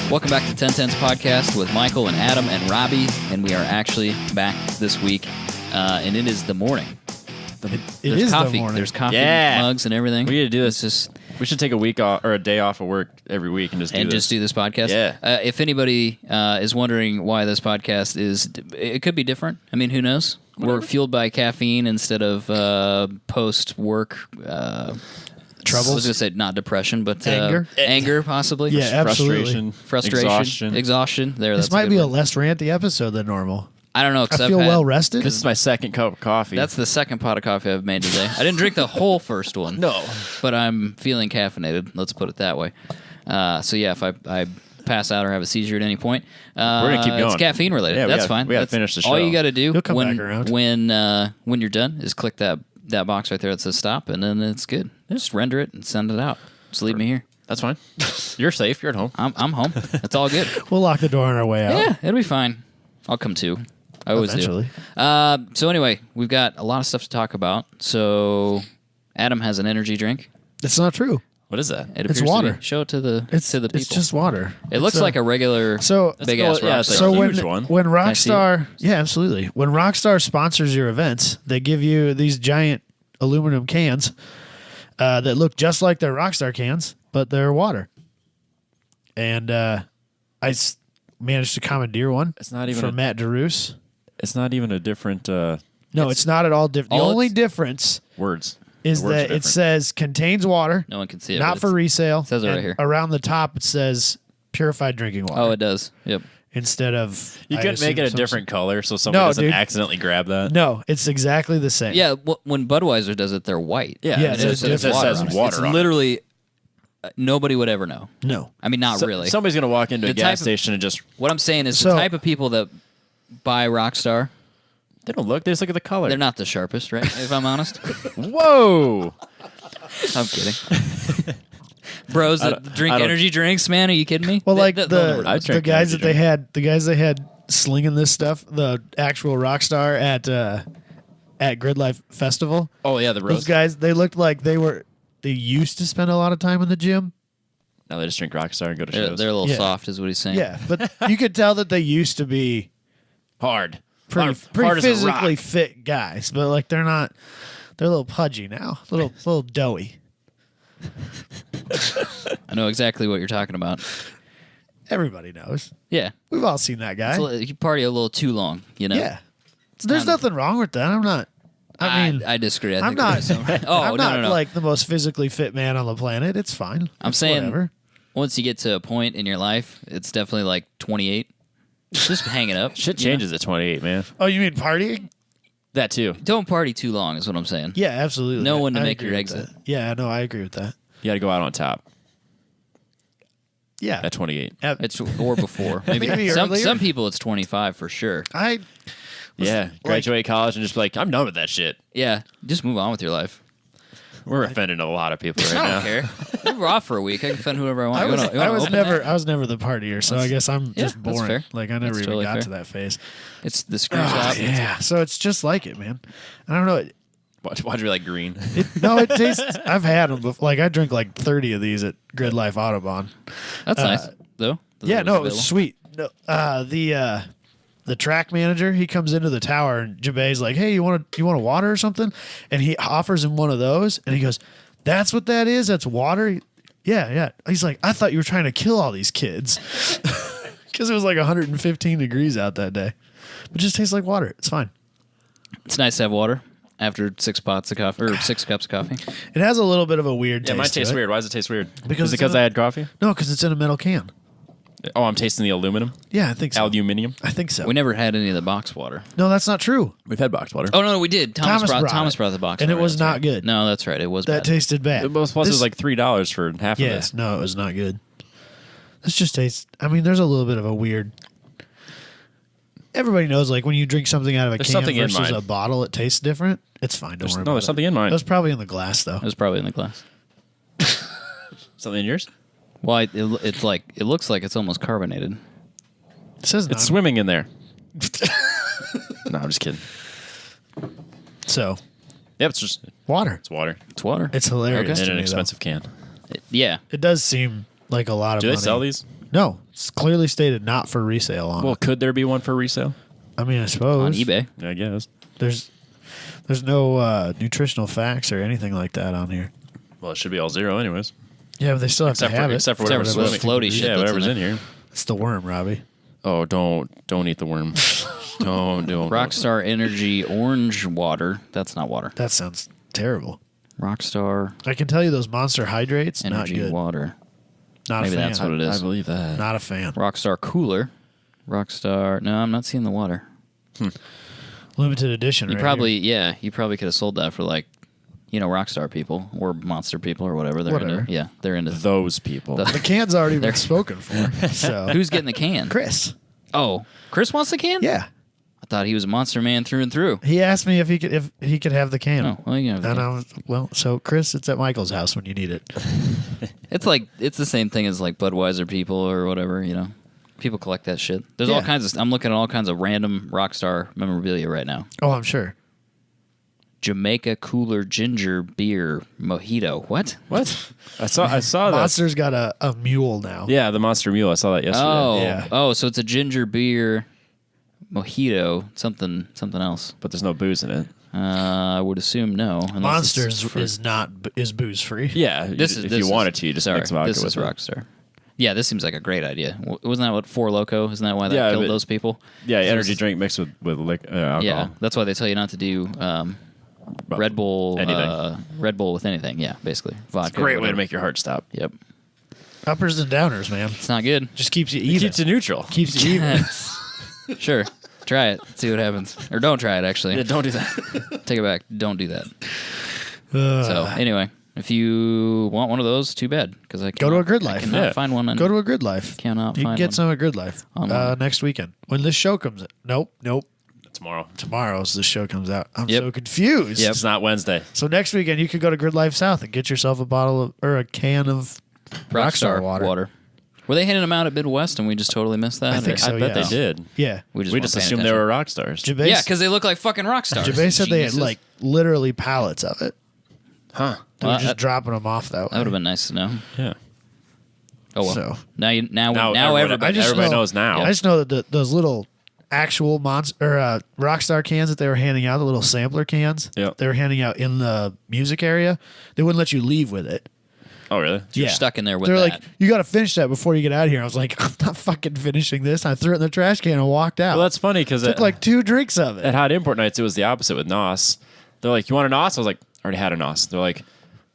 Welcome back to 1010's podcast with Michael and Adam and Robbie, and we are actually back this week, and it is the morning. There's is coffee. the morning. There's coffee mugs and everything. We need to do this. Just We should take a week off or a day off of work every week and just do this podcast. Yeah. If anybody is wondering why this podcast is, it could be different. I mean, who knows? We're fueled by caffeine instead of post-work troubles. I was going to say not depression, but Anger? Anger, possibly. Yeah, absolutely. Frustration. Exhaustion. This might be a less ranty episode than normal. I don't know. I feel well rested. This is my second cup of coffee. That's the second pot of coffee I've made today. I didn't drink the whole first one. No. But I'm feeling caffeinated. Let's put it that way. So yeah, if I pass out or have a seizure at any point, we're going to keep going. It's caffeine related. Yeah, That's fine. We got to finish the show. All you got to do You'll come back around. when you're done is click that box right there that says stop, and then it's good. Just render it and send it out. Just leave me here. That's fine. You're safe. You're at home. I'm home. It's all good. We'll lock the door on our way out. Yeah, it'll be fine. I'll come too. I always Eventually. do. So anyway, we've got a lot of stuff to talk about. So Adam has an energy drink. It's not true. What is that? It It's appears to water. be. Show it to the people. It's just water. It looks like a regular big ass yeah, rock. it's So a when huge one. when I see Rockstar, yeah, absolutely. When Rockstar sponsors your events, they give you these giant aluminum cans that look just like their Rockstar cans, but they're water. And managed to commandeer one. It's not even from Matt DeRoos. It's not even a different No, it's not at all different. The all only it's- difference words. is The words are that it different. says contains water, No one can see it. not but for it's- resale. says it right and here. Around the top, it says purified drinking water. Oh, it does. Yep. Instead of You I couldn't make assume it a some- different color so somebody No, doesn't dude. accidentally grab that. No, it's exactly the same. Yeah. When Budweiser does it, they're white. Yeah, Yeah, it it's says different. water. on it. water It's on it. literally nobody would ever know. No. I mean, not really. Somebody's gonna walk into a The type gas of- station and just What I'm saying is So- the type of people that buy Rockstar, they don't look. They just look at the color. they're not the sharpest, right? If I'm honest. Whoa! I'm kidding. Bros that drink I don't- energy drinks, man, are you kidding me? Well, like They'll never know. I the drink guys energy that they had slinging this stuff, the actual Rockstar at Grid Life Festival. Oh yeah, the Those rose. guys, they looked like they used to spend a lot of time in the gym. Now they just drink Rockstar and go to They're shows. a little Yeah. soft, is what he's saying. Yeah, but you could tell that they used to be hard. pretty hard as a physically rock. fit guys, but like they're not. They're a little pudgy now, little doughy. I know exactly what you're talking about. Everybody knows. Yeah. We've all seen that guy. You party a little too long, you know? Yeah, there's kinda- nothing wrong with that. I'm not. I mean, I disagree. I I'm think not. there's some- Oh, I'm no, not no. like the most physically fit man on the planet. It's fine. I'm It's saying whatever. once you get to a point in your life, it's definitely like 28. Just hang it up. Shit you know? changes at 28, man. Oh, you mean partying? That too. Don't party too long, is what I'm saying. Yeah, absolutely. Know when to I make agree your with exit. that. Yeah, no, I agree with that. You got to go out on top Yeah, at 28. It's or before. Maybe some earlier. some people it's 25 for sure. I Yeah, graduate college and just be like, I'm done with that shit. Yeah, just move on with your life. We're offending a lot of people right I now. don't care. We're off for a week. I can offend whoever I want. I You was, wanna- you I wanna was open never that? I was never the partier, so I guess I'm just that's boring. fair. Like I never That's even totally got fair. to that phase. It's the screw shop. Yeah, so it's just like it, man. I don't know. Why'd you like green? It tastes. I've had them before. Like I drink like 30 of these at Grid Life Autobahn. That's nice though. Yeah, no, it was available. sweet. No, the track manager, he comes into the tower and Jabez's like, "Hey, you want a water or something?" And he offers him one of those, and he goes, "That's what that is? That's water?" Yeah. He's like, "I thought you were trying to kill all these kids," because it was like 115 degrees out that day. But it just tastes like water. It's fine. It's nice to have water after 6 pots of coffee or 6 cups of coffee. It has a little bit of a weird Yeah, taste. mine to tastes it. weird. Why does it taste weird? Because Is it it's because in a- I had coffee? No, because it's in a metal can. Oh, I'm tasting the aluminum. Yeah, I think so. Aluminium. I think so. We never had any of the box water. No, that's not true. We've had box water. Oh no, we did. Thomas brought it. the box, And it water, was that's not right. good. No, that's right. It was That bad. tasted bad. Plus, it This- was like $3 for half of Yes, it. no, it was not good. This just tastes. I mean, there's a little bit of a weird. Everybody knows, like when you drink something out of a There's can something in versus mine. a bottle, it tastes different. It's fine. Don't worry about There's it. something in mine. It was probably in the glass though. It was probably in the glass. Something in yours? Well, it's like it looks like it's almost carbonated. It says It's swimming in there. No, I'm just kidding. so Yep, it's just water. it's water It's water. It's hilarious. Okay. to in an me, though. expensive can. Yeah. It does seem like a lot of Do money. they sell these? No, it's clearly stated not for resale on. Well, could there be one for resale? I mean, I suppose On eBay. I guess. There's no nutritional facts or anything like that on here. Well, it should be all zero anyways. Yeah, but they still have Except to have for it. except for whatever's for the swimming. floaty shit Yeah, that's whatever's in in here. It's the worm, Robbie. Oh, don't eat the worm. don't. Rockstar Energy Orange Water. That's not water. That sounds terrible. Rockstar I can tell you those Monster Hydrates, not Energy good. Water. Not Maybe a fan. that's what it is. I believe that. Not a fan. Rockstar Cooler. Rockstar. No, I'm not seeing the water. Limited edition. You right probably, here. you probably could have sold that for like, Rockstar people or Monster people or whatever. They're Whatever. into. Yeah, they're into. Those people. The- The can's already been spoken for. So Who's getting the can? Chris? Oh, Chris wants the can? Yeah, I thought he was a Monster Man through and through. he asked me if he could have the can. Oh, well, you can have the And can. I was, well, so Chris, it's at Michael's house when you need it. It's the same thing as like Budweiser people or whatever, People collect that shit. There's all Yeah. kinds of. I'm looking at all kinds of random Rockstar memorabilia right now. Oh, I'm sure. Jamaica Cooler Ginger Beer Mojito. What? What? I saw that. Monster's got a mule now. Yeah, the Monster Mule. I saw that yesterday. Oh, Yeah. So it's a ginger beer mojito, something else. But there's no booze in it. I would assume no. unless Monsters it's for- is booze free. Yeah, if you wanted to, you just sorry, mix vodka this with is it. Rockstar. Yeah, this seems like a great idea. Wasn't that what Four Loko? Isn't that why that Yeah, killed but- those people? Yeah, So energy it's- drink mixed with alcohol. Yeah, that's why they tell you not to do Red Bull. Anything. Red Bull with anything. Yeah, basically vodka. Great way to whatever. make your heart stop. Yep, Uppers and downers, man. it's not good. Just keeps you It even. keeps it neutral. Keeps you even. Sure, try it. See what happens, or don't try it. Actually, Yeah, don't do that. take it back. Don't do that. So anyway, if you want one of those, too bad because I Go to a Grid I Life. cannot Yeah. find one. Go to a Grid Life. Cannot You can find get one. some at Grid Life Online. next weekend when this show comes out. Nope. Tomorrow. Tomorrow's this show comes out. I'm Yep. so confused. Yep. It's not Wednesday. So next weekend you could go to Grid Life South and get yourself a bottle of or a can of Rockstar water. Were they handing them out at Midwest and we just totally missed that? I think or- so. I bet yeah. they did. Yeah. We weren't just paying assumed they attention. were rock stars. Jabez, Yeah, because they look like fucking rock stars. Jabez said they had Geniuses. like literally pallets of it. Huh. They were Well, just that- dropping them off that way. That would have been nice to know. Yeah. Oh well. So- now Now everybody. everybody knows now. I just know that those little actual Rockstar cans that they were handing out, the little sampler cans, Yep. they were handing out in the music area. They wouldn't let you leave with it. Oh, really? You're stuck in there with They're that. like, you got to finish that before you get out of here. I was like, I'm not fucking finishing this. I threw it in the trash can and walked out. Well, that's funny because Took like 2 drinks of at it. Hot Import Nights, it was the opposite with NOS. They're like, you want a NOS? I was like, I already had a NOS. They're like,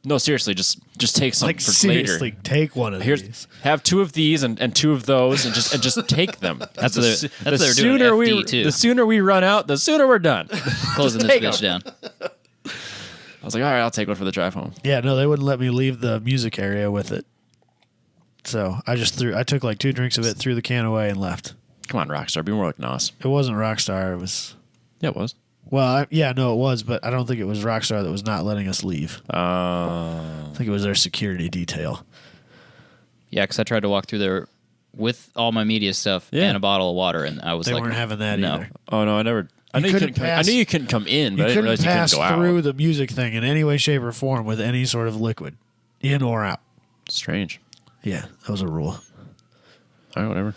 no, seriously, just take some Like for seriously, later. take one of these. Have 2 of these and 2 of those and just take them. That's what they're- The that's what they're doing sooner at we FD too. the sooner we run out, the sooner we're done. closing this take bitch down. I was like, all right, I'll take one for the drive home. Yeah, no, they wouldn't let me leave the music area with it. So I took like 2 drinks of it, threw the can away, and left. Come on, Rockstar, be more like NOS. It wasn't Rockstar. It was, Yeah, it was. well, it was, but I don't think it was Rockstar that was not letting us leave. I think it was their security detail. Yeah, because I tried to walk through there with all my media stuff Yeah. and a bottle of water, and I was They like, weren't having that no. either. Oh no, I never. I You knew you couldn't couldn't. I pass- knew you couldn't come in, You but I didn't couldn't realize you couldn't pass go out. through the music thing in any way, shape, or form with any sort of liquid, in or out. Strange. Yeah, that was a rule. All right, whatever.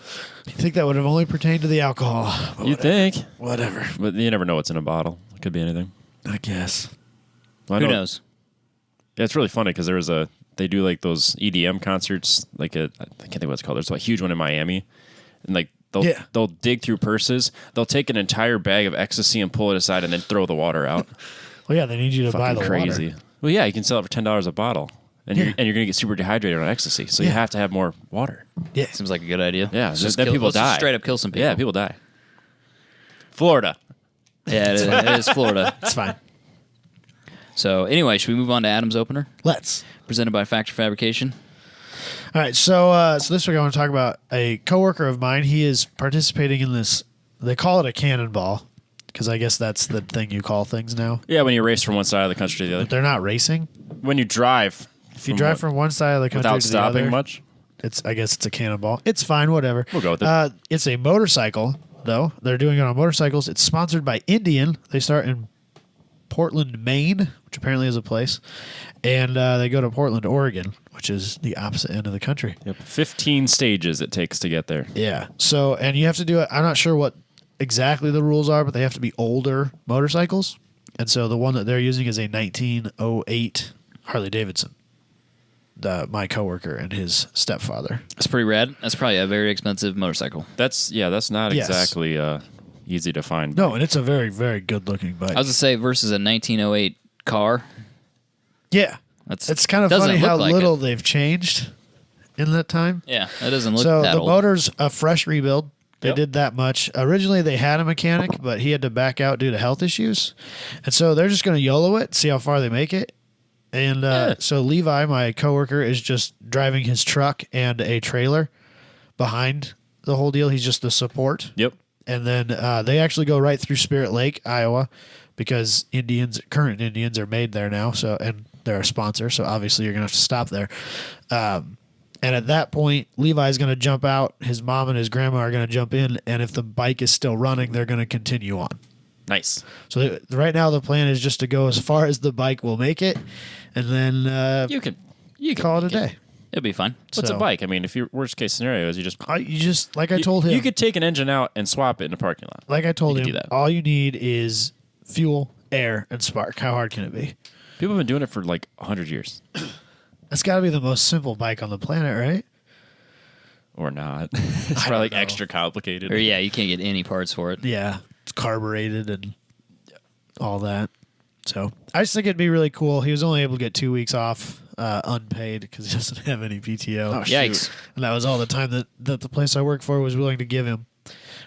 You think that would have only pertained to the alcohol? But You think? whatever. But you never know what's in a bottle. It could be anything. I guess. Well, I Who know- knows? Yeah, it's really funny because they do like those EDM concerts. I can't think what it's called. There's a huge one in Miami, and like they'll dig through purses. They'll take an entire bag of ecstasy and pull it aside, and then throw the water out. Well, yeah, they need you to buy Fucking the crazy. water. Well, yeah, you can sell it for $10 a bottle, and Yeah. you're gonna get super dehydrated on ecstasy. So you Yeah. have to have more water. Yeah. Seems like a good idea. Yeah, Let's just then people let's just die. straight up kill some people. Yeah, people die. Florida. Yeah, it is Florida. It's fine. So anyway, should we move on to Adam's opener, Let's. presented by Factor Fabrication? All right, so this week I want to talk about a coworker of mine. He is participating in this. They call it a cannonball because I guess that's the thing you call things now. Yeah, when you race from one side of the country to the But other. they're not racing. When you drive. If you drive from one side of the country without to the stopping other, much. I guess it's a cannonball. It's fine, whatever. We'll go with it. It's a motorcycle, though. They're doing it on motorcycles. It's sponsored by Indian. They start in Portland, Maine, which apparently is a place, and they go to Portland, Oregon, which is the opposite end of the country. Yep. 15 stages it takes to get there. Yeah. So, and you have to do it. I'm not sure what exactly the rules are, but they have to be older motorcycles. And so the one that they're using is a 1908 Harley Davidson. My coworker and his stepfather. That's pretty rad. That's probably a very expensive motorcycle. That's not exactly easy to find. No, and it's a very, very good looking bike. I was going to say versus a 1908 car. Yeah. It's kind of funny how like little they've changed in that time. Yeah, that doesn't look So that the old. motor's a fresh rebuild. They Yep. did that much. Originally, they had a mechanic, but he had to back out due to health issues. And so they're just going to YOLO it, see how far they make it. And so Levi, my coworker, is just driving his truck and a trailer behind the whole deal. He's just the support. Yep. And then they actually go right through Spirit Lake, Iowa, because current Indians are made there now. So, and they're a sponsor. So obviously you're going to have to stop there. And at that point, Levi's going to jump out. His mom and his grandma are going to jump in. And if the bike is still running, they're going to continue on. Nice. So right now the plan is just to go as far as the bike will make it. And then You can call it a make day. It'll be fine. What's So- a bike? I mean, if your worst case scenario is you just Like I told him, you could take an engine out and swap it in a parking lot. like I told you could him, do that. all you need is fuel, air, and spark. How hard can it be? People have been doing it for like 100 years, That's got to be the most simple bike on the planet, right? or not. It's probably like know. extra complicated. Or yeah, you can't get any parts for it. Yeah, it's carbureted and all that. So I just think it'd be really cool. He was only able to get 2 weeks off unpaid because he doesn't have any PTO. Oh, Yikes. And that was all the time that the place I work for was willing to give him,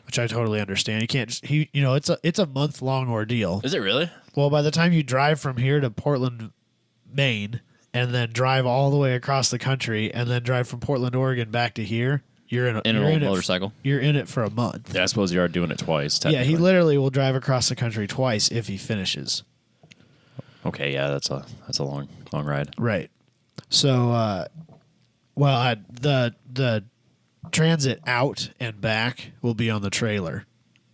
which I totally understand. You can't just it's a month-long ordeal. Is it really? Well, by the time you drive from here to Portland, Maine, and then drive all the way across the country, and then drive from Portland, Oregon back to here, you're in In an old motorcycle. You're in it for a month. Yeah, I suppose you are doing it twice. Yeah, he technically. literally will drive across the country twice if he finishes. Okay, yeah, that's a long ride. Right. So, the transit out and back will be on the trailer,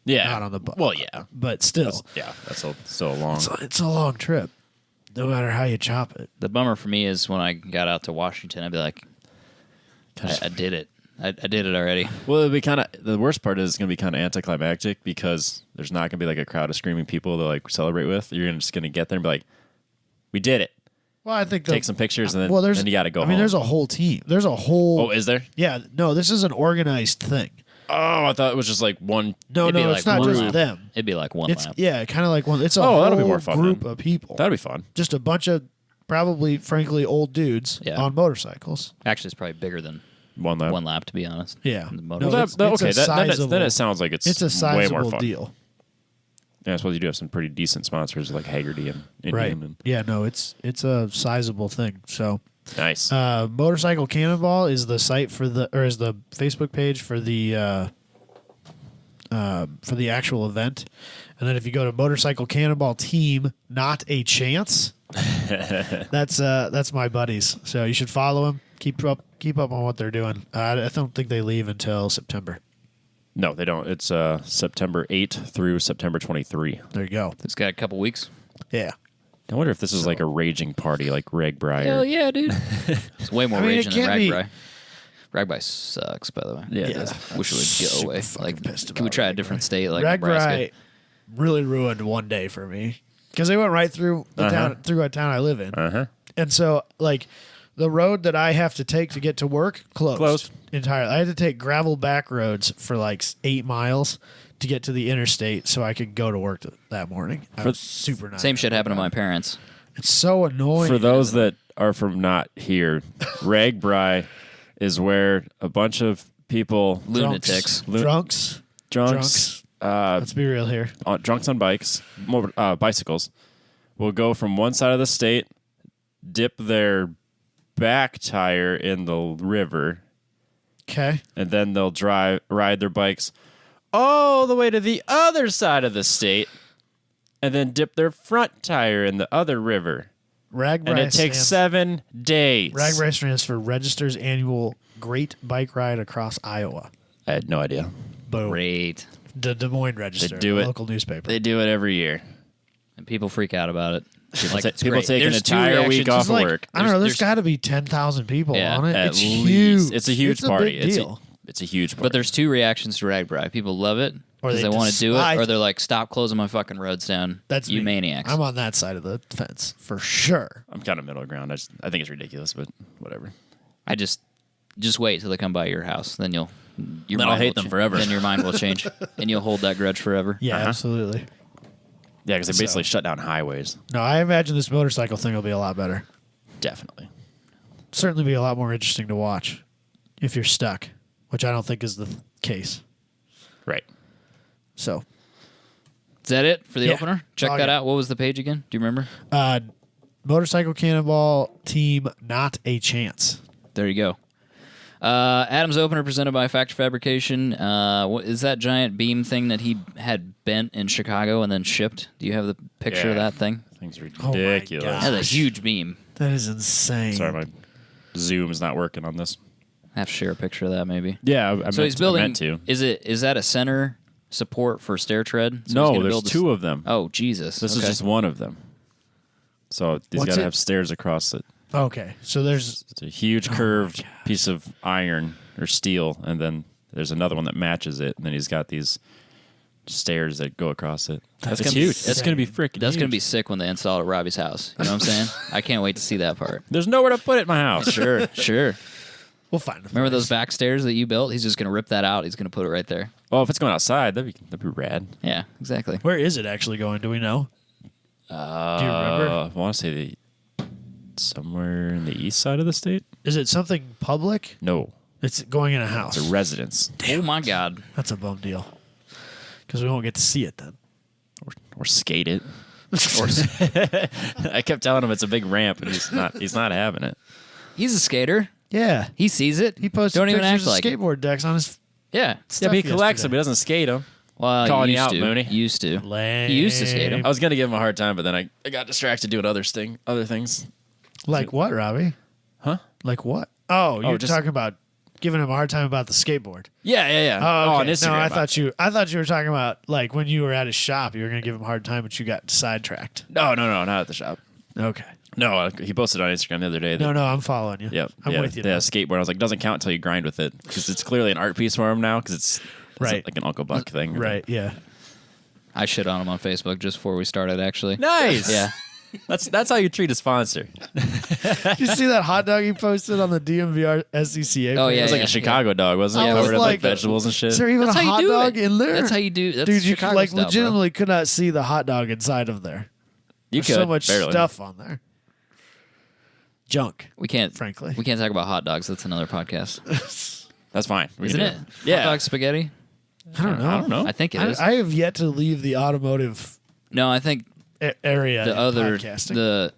Yeah, not on the bus. Well, yeah, But still, that's still a long. it's a long trip, no matter how you chop it. The bummer for me is when I got out to Washington, I'd be like, I did it. I did it already. Well, it'll be kind of the worst part is it's gonna be kind of anticlimactic because there's not gonna be like a crowd of screaming people to like celebrate with. You're just gonna get there and be like, "We did it." Well, I think Take some pictures and then then you got to go. I mean, home. there's a whole team. There's a whole. Oh, is there? Yeah, no, this is an organized thing. Oh, I thought it was just like one. No, It'd be it's like not one just lap. them. It'd be like one It's lap. kind of like one. It's a Oh, that'll be whole more fun group then. of people. That'd be fun. Just a bunch of probably, frankly, old dudes Yeah. on motorcycles. Actually, it's probably bigger than One lap. one lap, to be honest. Yeah. The No, motor- Well, it's- that, it's a okay, then sizable- it sounds like it's It's a way more sizable fun. deal. Yeah, I suppose you do have some pretty decent sponsors like Haggerty and Indian. Right. And, Yeah, no, it's a sizable thing. So, nice. Motorcycle Cannonball is the site is the Facebook page for the actual event. And then if you go to Motorcycle Cannonball Team, Not a Chance, that's my buddies. So you should follow them. Keep up on what they're doing. I don't think they leave until September. No, they don't. It's September 8th through September 23. There you go. It's got a couple weeks. Yeah. I wonder if this is like a raging party like Reg Breyer. Hell yeah, dude. It's way more I mean, it raging than can't be- Ragbri. Ragbri sucks, by the way. Yeah, it Yeah. does. Wish it would go Super away. fucking Like, pissed can we about try a Ragbri. different state like Nebraska? Ragbri really ruined one day for me because they went right through the town, through a town I live in. Uh-huh. And so, like, the road that I have to take to get to work closed entirely. I had to take gravel back roads for like 8 miles to get to the interstate so I could go to work that morning. I was super nice. Same shit happened to my parents. It's so annoying. For those that are from not here, Reg Bry is where a bunch of people, Lunatics. Drunks. Let's be real here. drunks on bikes, bicycles, will go from one side of the state, dip their back tire in the river, Okay. and then they'll ride their bikes all the way to the other side of the state, and then dip their front tire in the other river. Ragbri And it takes 7 days. Ragbri stands for Register's Annual Great Bike Ride Across Iowa. I had no idea. Boom. Great. The Des Moines Register, do it. local newspaper. They do it every year. And people freak out about it. People, Like, ta- it's people great. take an There's two entire week reactions. off It's of like, work. I don't know. There's There's- got to be 10,000 people Yeah, on it. At It's least. huge. It's a huge it's party. A big deal. It's a huge party. But there's two reactions to RAGBRAI. People love it Or because they they want to do it, despise or they're like, stop closing my fucking roads down. That's you me. maniacs. I'm on that side of the fence for sure. I'm kind of middle ground. I think it's ridiculous, but whatever. I just wait till they come by your house. Then your Then I'll mind hate will them cha- forever. Then your mind will change, and you'll hold that grudge forever. Yeah, Uh-huh. absolutely. Yeah, because they basically shut down highways. No, I imagine this motorcycle thing will be a lot better. Definitely. Certainly be a lot more interesting to watch if you're stuck, which I don't think is the case. Right. So, Is that it for the Yeah. opener? Check Oh, that yeah. out. What was the page again? Do you remember? Motorcycle Cannonball Team Not a Chance. There you go. Adam's opener presented by Factor Fabrication. What is that giant beam thing that he had bent in Chicago and then shipped? Do you have the picture of Yeah. that thing? Things are Oh my ridiculous. God. That's a huge beam. That is insane. Sorry, my Zoom's not working on this. I have to share a picture of that maybe. Yeah, So he's building. I meant to. Is that a center support for stair tread? So he's No, gonna there's build two of them. Oh Jesus! This is Okay. just one of them. So he's What's got to it? have stairs across it. Okay, so there's It's a huge curved piece of iron or steel, and then there's another one that matches it, and then he's got these stairs that go across it. That's It's gonna be huge. That's going to be freaking That's huge. gonna be sick when they install it at Robbie's house. You know what I'm saying? I can't wait to see that part. There's nowhere to put it in my house. Sure, sure. we'll find. a Remember place. those back stairs that you built? He's just gonna rip that out. He's gonna put it right there. Well, if it's going outside, that'd be rad. Yeah, exactly. Where is it actually going? Do we know? Do you remember? I want to say somewhere in the east side of the state. Is it something public? No, It's going in a house. it's a residence Oh my God. That's a bum deal. Because we won't get to see it then. or skate it. Or I kept telling him it's a big ramp, and he's not having it. He's a skater. Yeah. He sees it. He posted Don't even pictures act of like it. skateboard decks on his Yeah. Yeah, stuff but he collects them. yesterday. He doesn't skate them. Well, Calling he you used out, to. Mooney. He used to. Lame. He used to skate him. I was gonna give him a hard time, but then I got distracted doing other things. Like what, Robbie? Huh? Like what? Oh, you're just- talking about giving him a hard time about the skateboard. Yeah. Oh, okay. on Instagram. No, I thought you were talking about like when you were at his shop, you were going to give him a hard time, but you got sidetracked. No, not at the shop. Okay. No, he posted on Instagram the other day. No, I'm following you. Yep. I'm yeah, with you. Yeah, now. skateboard. I was like, doesn't count until you grind with it because it's clearly an art piece for him now because it's Right. like an Uncle Buck thing. Right. Yeah. I shit on him on Facebook just before we started, actually. Nice. Yeah. That's how you treat a sponsor. Did you see that hot dog he posted on the DMVR SCCA? Oh, page? It was like a Chicago dog, wasn't it? Yeah, it Covered was in like like- vegetables and shit. Is there even That's a how you hot do dog it. in there? That's how you do. That's Dude, you Chicago like style, bro. legitimately could not see the hot dog inside of there. You There's could so much barely. stuff on there. Junk. We can't. Frankly. we can't talk about hot dogs. That's another podcast, That's fine. We isn't can it? do Yeah. Hot dog spaghetti. I don't know. I don't know. I think it is. I have yet to leave the automotive No, I think area. the in other podcasting. the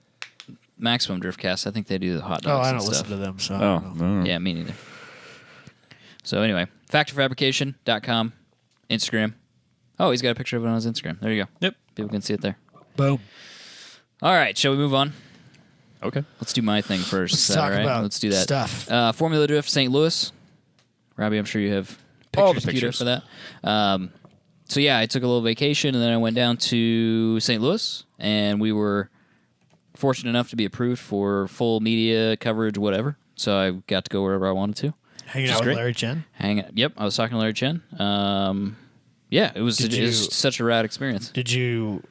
Maximum Driftcast. I think they do the hot Oh, dogs. I and don't listen stuff. to them, so I Oh, don't know. no. Yeah, me neither. So anyway, factorfabrication.com, Instagram. Oh, he's got a picture of it on his Instagram. There you go. Yep. People can see it there. Boom. All right, shall we move on? Okay. Let's do my thing first. Let's Is that talk all right? about Let's do that. stuff. Formula Drift, St. Louis. Robbie, I'm sure you have All the pictures queued up pictures. for that. So yeah, I took a little vacation and then I went down to St. Louis, and we were fortunate enough to be approved for full media coverage, whatever. So I got to go wherever I wanted to. Hanging Which is out with great. Larry Chen. Yep, I was talking to Larry Chen. Yeah, it was Did you- such a rad experience. Did you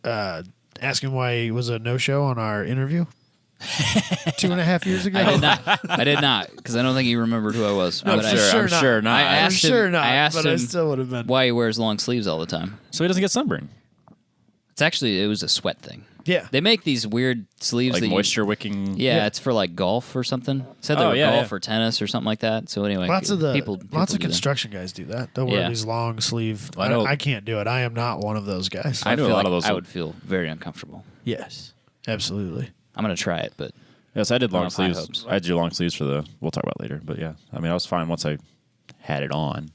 ask him why he was a no-show on our interview 2.5 years ago? I did not. I did not, because I don't think he remembered who I was. No, But for I, sure I'm not. sure not. I I'm asked him. sure not. I asked but him I still would have been. why he wears long sleeves all the time. So he doesn't get sunburn. It was a sweat thing. Yeah. They make these weird sleeves Like that moisture wicking. Yeah, it's for like golf or something. Said they Oh, were yeah, golf yeah. or tennis or something like that. So anyway, Lots of people lots of do that. construction guys do that. They'll wear Yeah. these long sleeve. I know. I can't do it. I am not one of those guys. I do a feel lot like of those. I would feel very uncomfortable. Yes, absolutely. I'm gonna try it, but Yes, I did I long don't have high sleeves. hopes. I did long sleeves for the. We'll talk about it later, but yeah, I mean, I was fine once I had it on.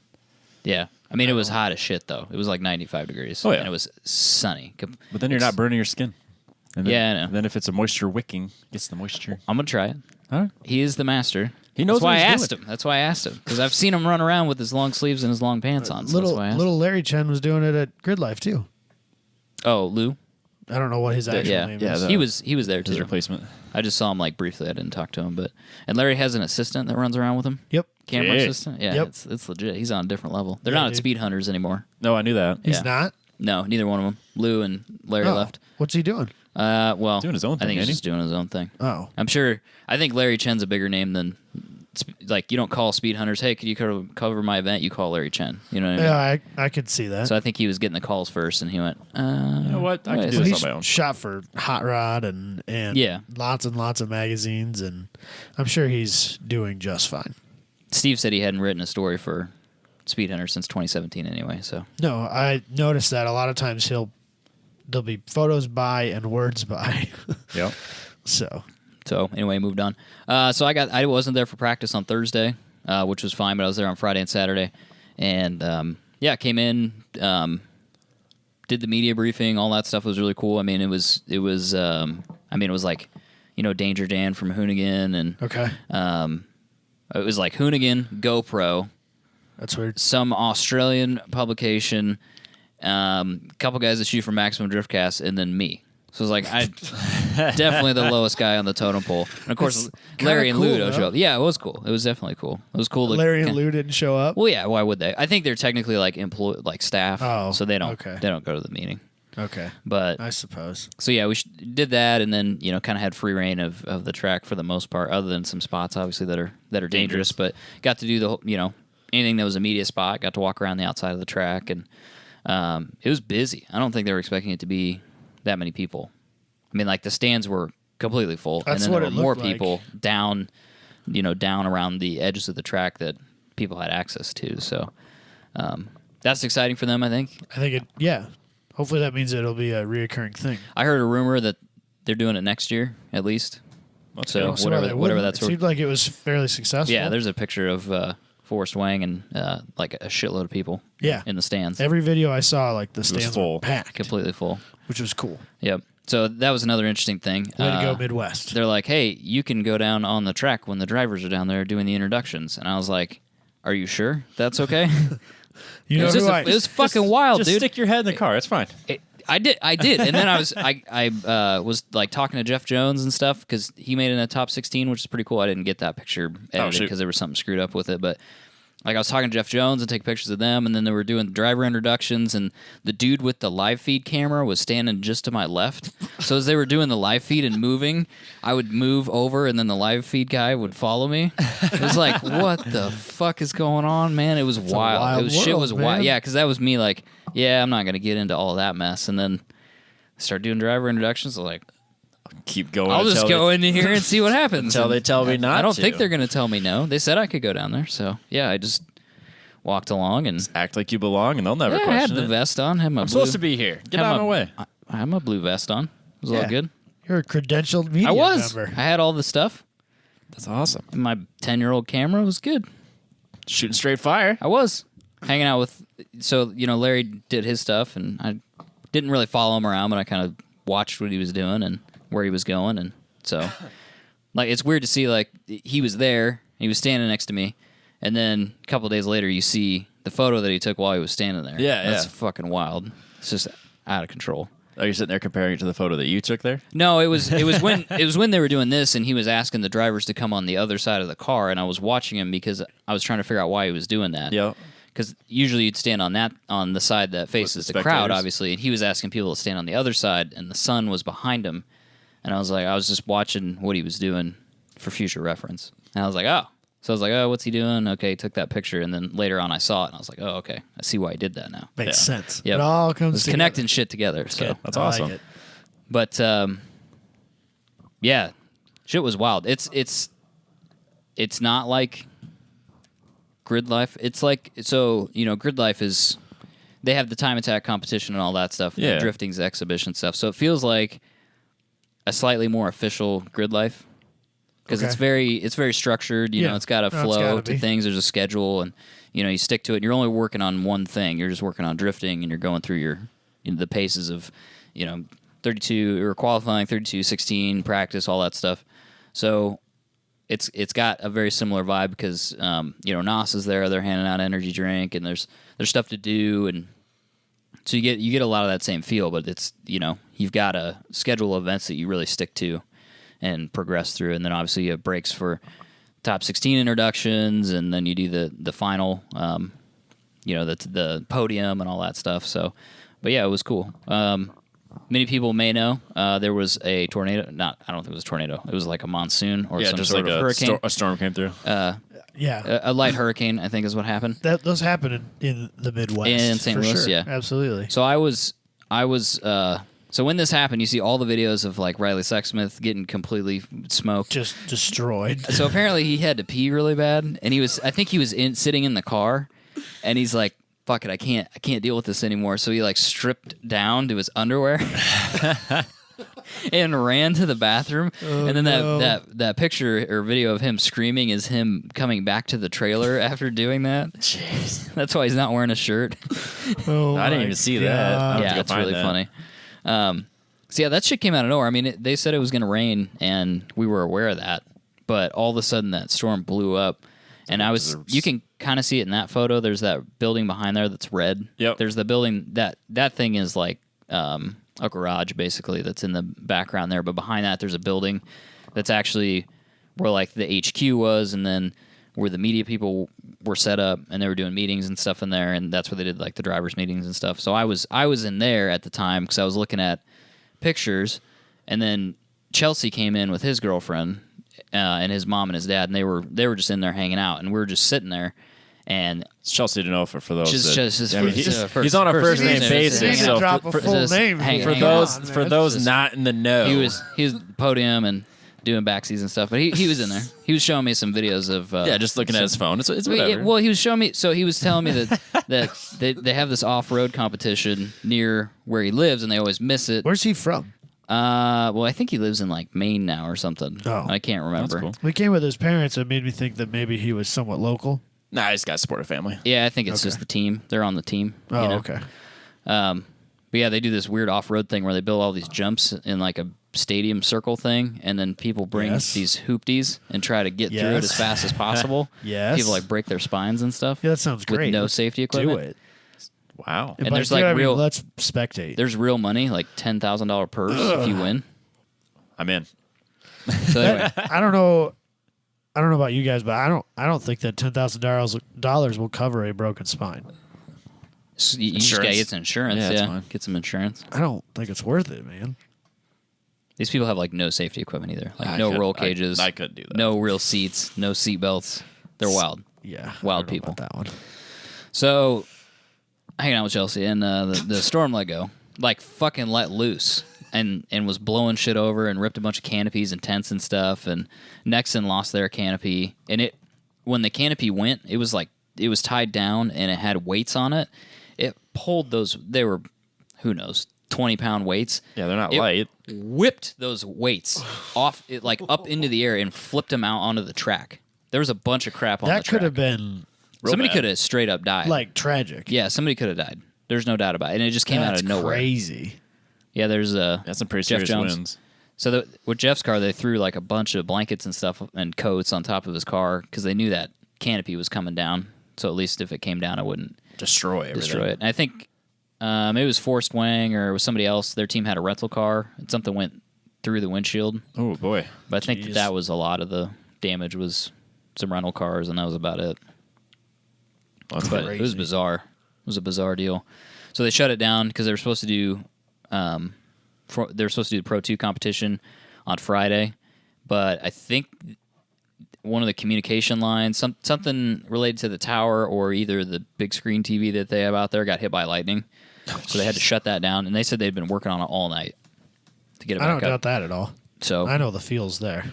yeah. I mean, it was hot as shit though. It was like 95 degrees. Oh, yeah. and it was sunny. But then you're not burning your skin. And then, Yeah, I know. Then if it's a moisture wicking, gets the moisture. I'm gonna try it. All right. He is the master. He knows That's why what I he's asked doing. him. That's why I asked him, because I've seen him run around with his long sleeves and his long pants on. So that's why I asked. Little Larry Chen was doing it at Grid Life too. Oh, Lou. I don't know what his actual Yeah, name yeah, is. he was there His too. replacement. I just saw him like briefly. I didn't talk to him, and Larry has an assistant that runs around with him. Yep. Camera Shit. assistant. Yeah, Yep. it's legit. He's on a different level. They're Yeah, not at dude. Speed Hunters anymore. No, I knew that. He's Yeah. not? No, neither one of them. Lou and Larry Oh. left. What's he doing? Well, Doing his own I thing, think he's ain't he? just doing his own thing. Oh. I'm sure. I think Larry Chen's a bigger name than, like, you don't call Speed Hunters. Hey, could you cover my event? You call Larry Chen. You know what I mean? Yeah, I could see that. So I think he was getting the calls first, and he went, You know what? I can do Well, this he's on my own. shot for Hot Rod and Yeah. lots and lots of magazines, and I'm sure he's doing just fine. Steve said he hadn't written a story for Speed Hunter since 2017 anyway. So No, I noticed that a lot of times there'll be photos by and words by. Yep. So anyway, moved on. So I wasn't there for practice on Thursday, which was fine, but I was there on Friday and Saturday, and came in, did the media briefing, all that stuff was really cool. I mean, it was like, Danger Dan from Hoonigan, and okay, it was like Hoonigan, GoPro, that's weird. some Australian publication, couple guys that shoot for Maximum Driftcast, and then me. So it was like definitely the lowest guy on the totem pole. And of course, It's Larry and kinda Lou cool, don't show up. Yeah, it was cool. It was definitely cool. It was cool. Larry and Lou didn't show up. Well, yeah. Why would they? I think they're technically like staff. Oh, so they don't. okay. They don't go to the meeting. Okay, But I suppose. so yeah, we did that, and then kind of had free reign of the track for the most part, other than some spots obviously that are dangerous. But got to do the anything that was a media spot. Got to walk around the outside of the track, and it was busy. I don't think they were expecting it to be that many people. I mean, like the stands were completely full, That's and then what there it were more looked like. people down around the edges of the track that people had access to. So that's exciting for them, I think. I think it. Yeah. Hopefully that means it'll be a reoccurring thing. I heard a rumor that they're doing it next year at least. Let's So go. So whatever wouldn't- that's It worth. seemed like it was fairly successful. Yeah, there's a picture of Forrest Wang and like a shitload of people. Yeah. In the stands, Every video I saw, like the stands full. were packed, completely full. which was cool. Yep. So that was another interesting thing. Way to go, Midwest. They're like, hey, you can go down on the track when the drivers are down there doing the introductions, and I was like, are you sure that's okay? You it know was who just I? it was fucking wild, Just dude. stick your head in the car. It's fine. I did, and then I was like talking to Jeff Jones and stuff because he made it in a top 16, which is pretty cool. I didn't get that picture edited shoot. because there was something screwed up with it, but like I was talking to Jeff Jones and taking pictures of them, and then they were doing driver introductions, and the dude with the live feed camera was standing just to my left. So as they were doing the live feed and moving, I would move over, and then the live feed guy would follow me. It was like, what the fuck is going on, man? It was wild. wild It was shit world, was man. wild. Yeah, because that was me. Like, yeah, I'm not gonna get into all that mess, and then start doing driver introductions. I'm like, Keep going. I'll just until go they- into here and see what happens. until And they tell me not I don't to. think they're gonna tell me no. They said I could go down there, so yeah, I just walked along and act like you belong, and they'll never I had question the it. vest on. Had my I'm blue, supposed to be here. Get had out of my- my way. I had my blue vest on. It was all Yeah. good. You're a credentialed media I was. member. I had all the stuff. That's awesome. And my 10-year-old camera was good. Shooting straight fire. I was hanging out with. So Larry did his stuff, and I didn't really follow him around, but I kind of watched what he was doing and where he was going, and so like it's weird to see like he was there, he was standing next to me, and then a couple of days later you see the photo that he took while he was standing there. Yeah, that's yeah. fucking wild. It's just out of control. Are you sitting there comparing it to the photo that you took there? No, it was when they were doing this, and he was asking the drivers to come on the other side of the car, and I was watching him because I was trying to figure out why he was doing that. Yeah. Because usually you'd stand on the side that faces the crowd, spectators. obviously, and he was asking people to stand on the other side, and the sun was behind him, and I was just watching what he was doing for future reference, and I was like, oh. So I was like, oh, what's he doing? Okay, he took that picture, and then later on I saw it, and I was like, oh, okay, I see why he did that now. Makes sense. Yep. It all It comes was together. connecting shit together, so. That's I like awesome. it. But yeah, shit was wild. It's not like Grid Life. It's like Grid Life is they have the time attack competition and all that stuff. Yeah. The drifting's exhibition stuff. So it feels like a slightly more official Grid Life because Okay. it's very structured. You know, Yeah. it's got a No, it's flow gotta to be. things. There's a schedule, and you stick to it. And you're only working on one thing. You're just working on drifting, and you're going through the paces of 32 or qualifying 32, 16, practice, all that stuff. So it's got a very similar vibe because NOS is there. They're handing out energy drink, and there's stuff to do, and So you get a lot of that same feel, but it's, you've got a schedule of events that you really stick to and progress through, and then obviously you have breaks for top 16 introductions, and then you do the final, the podium and all that stuff. So, but yeah, it was cool. Many people may know there was a tornado. I don't think it was a tornado. It was like a monsoon or some just sort like of hurricane. a storm came through. A light hurricane, I think, is what happened. Those happen in the Midwest. In St. Louis, sure. yeah. Absolutely. So I was so when this happened, you see all the videos of like Riley Sexsmith getting completely smoked. Just destroyed. So apparently he had to pee really bad, and I think he was sitting in the car, and he's like, fuck it, I can't deal with this anymore. So he like stripped down to his underwear and ran to the bathroom. And then that picture or video of him screaming is him coming back to the trailer after doing that. Jeez. That's why he's not wearing a shirt. I didn't even see that. I'll have to Yeah, go it's find really that. funny. So yeah, that shit came out of nowhere. I mean, they said it was going to rain, and we were aware of that. But all of a sudden, that storm blew up, and you can kind of see it in that photo. There's that building behind there that's red. Yep. There's the building that thing is like a garage basically that's in the background there. But behind that, there's a building that's actually where like the HQ was, and then where the media people were set up, and they were doing meetings and stuff in there, and that's where they did like the drivers' meetings and stuff. So I was in there at the time because I was looking at pictures, and then Chelsea came in with his girlfriend and his mom and his dad, and they were just in there hanging out, and we were just sitting there. And It's Chelsea to know for those. he's on a first name basis. So drop a full name For those not in the know, he was podium and doing backsies and stuff, but he was in there. He was showing me some videos of just looking at his phone. It's whatever. Well, he was showing me. So he was telling me that they have this off-road competition near where he lives, and they always miss it. Where's he from? Well, I think he lives in like Maine now or something. Oh. I can't remember. That's cool. We came with his parents. It made me think that maybe he was somewhat local. Nah, he's got a supportive family. Yeah, I think it's just the team. They're on the team. Oh, okay. But yeah, they do this weird off-road thing where they build all these jumps in like a stadium circle thing, and then people bring these hoopties and try to get through it as fast as possible. Yes. People like break their spines and stuff. Yeah, that sounds great. With no safety equipment. Do it. Wow. And there's like real. Let's spectate. There's real money, like $10,000 purse if you win. I'm in. So anyway, I don't know about you guys, but I don't think that $10,000 will cover a broken spine. so you just gotta get some insurance. Yeah, that's fine. Get some insurance. I don't think it's worth it, man. These people have like no safety equipment either. Like roll cages. I couldn't do that. No real seats. No seat belts. They're wild. Yeah, Wild I don't know people. about that one. So, hanging out with Chelsea, and the storm let go, like fucking let loose, and was blowing shit over and ripped a bunch of canopies and tents and stuff. And Nexon lost their canopy, and when the canopy went, it was tied down and it had weights on it. It pulled those. They were, who knows, 20-pound weights. Yeah, they're not light. Whipped those weights off, it like up into the air and flipped them out onto the track. There was a bunch of crap on the track. That could have been somebody could have straight up died. like tragic. Yeah, somebody could have died. There's no doubt about it, and it just came out of nowhere. Crazy. Yeah, there's That's some pretty Jeff serious Jones. wins. So with Jeff's car, they threw like a bunch of blankets and stuff and coats on top of his car because they knew that canopy was coming down. So at least if it came down, it wouldn't Destroy everything. destroy it. And I think maybe it was Forrest Wang or it was somebody else. Their team had a rental car and something went through the windshield. Oh, boy. But I think that was a lot of the damage was some rental cars, and that was about it. That's But crazy. it was bizarre. It was a bizarre deal. So they shut it down because they were supposed to do the Pro 2 competition on Friday, but I think one of the communication lines, something related to the tower or either the big screen TV that they have out there, got hit by lightning. So they had to shut that down, and they said they'd been working on it all night to get it back I up. don't doubt that at all. So I know the feel's there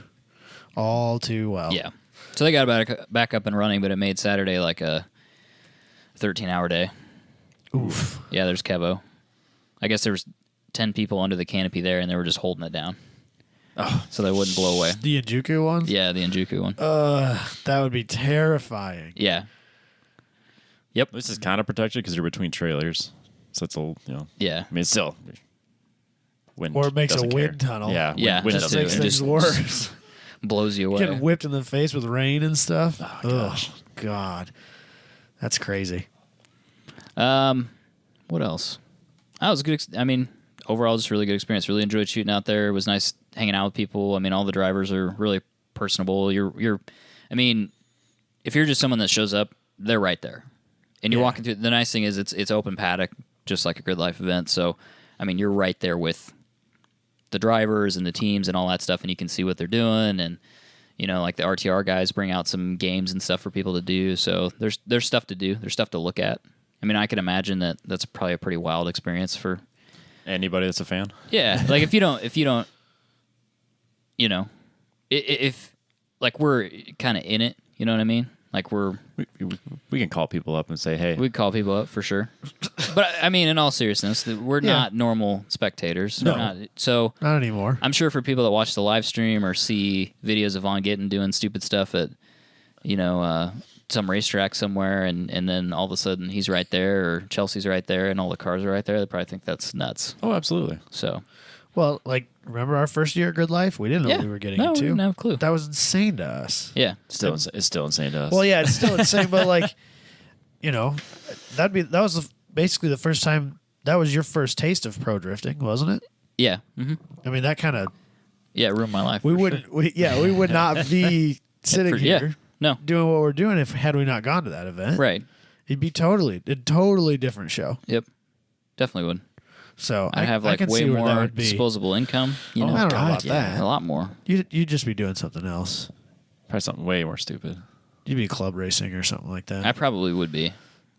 all too well. yeah. So they got it back up and running, but it made Saturday like a 13-hour day. Oof. Yeah, there's Kevo. I guess there was 10 people under the canopy there, and they were just holding it down. Oh, so they wouldn't blow away. The Injuku one? Yeah, the Injuku one. That would be terrifying. Yeah. Yep. This is kind of protected because you're between trailers. So it's a, Yeah. I mean, it's still wind. Or it makes a doesn't wind care. tunnel. Yeah. Yeah, Wind that doesn't Makes care. things just- worse. Blows you away. Getting whipped in the face with rain and stuff. Oh, gosh. God. That's crazy. What else? That was a good. I mean, overall, just a really good experience. Really enjoyed shooting out there. It was nice hanging out with people. I mean, all the drivers are really personable. I mean, if you're just someone that shows up, they're right there, and you're walking through. The nice thing is it's open paddock, just like a Grid Life event. So, I mean, you're right there with the drivers and the teams and all that stuff, and you can see what they're doing. And like the RTR guys bring out some games and stuff for people to do. So there's stuff to do. There's stuff to look at. I mean, I can imagine that's probably a pretty wild experience for anybody that's a fan. Yeah, like if you don't, if like we're kind of in it, you know what I mean? Like we can call people up and say, hey. We'd call people up for sure. But I mean, in all seriousness, we're not normal spectators. No. Not anymore. I'm sure for people that watch the live stream or see videos of Von Gittin doing stupid stuff at, some racetrack somewhere, and then all of a sudden he's right there, or Chelsea's right there, and all the cars are right there, they probably think that's nuts. Oh, absolutely. So. Well, like, remember our first year at Grid Life? We didn't know what we were getting into. We didn't have a clue. That was insane to us. Yeah. It's still insane to us. Well, yeah, it's still insane, but like, that was basically the first time. That was your first taste of pro drifting, wasn't it? Yeah. Mm-hmm. I mean, that kind of it ruined my life. We would not be sitting here doing what we're doing had we not gone to that event. Right. It'd be a totally different show. Yep. Definitely would. So I have like way more disposable income. I don't know about that. A lot more. You'd just be doing something else. Probably something way more stupid. You'd be club racing or something like that. I probably would be.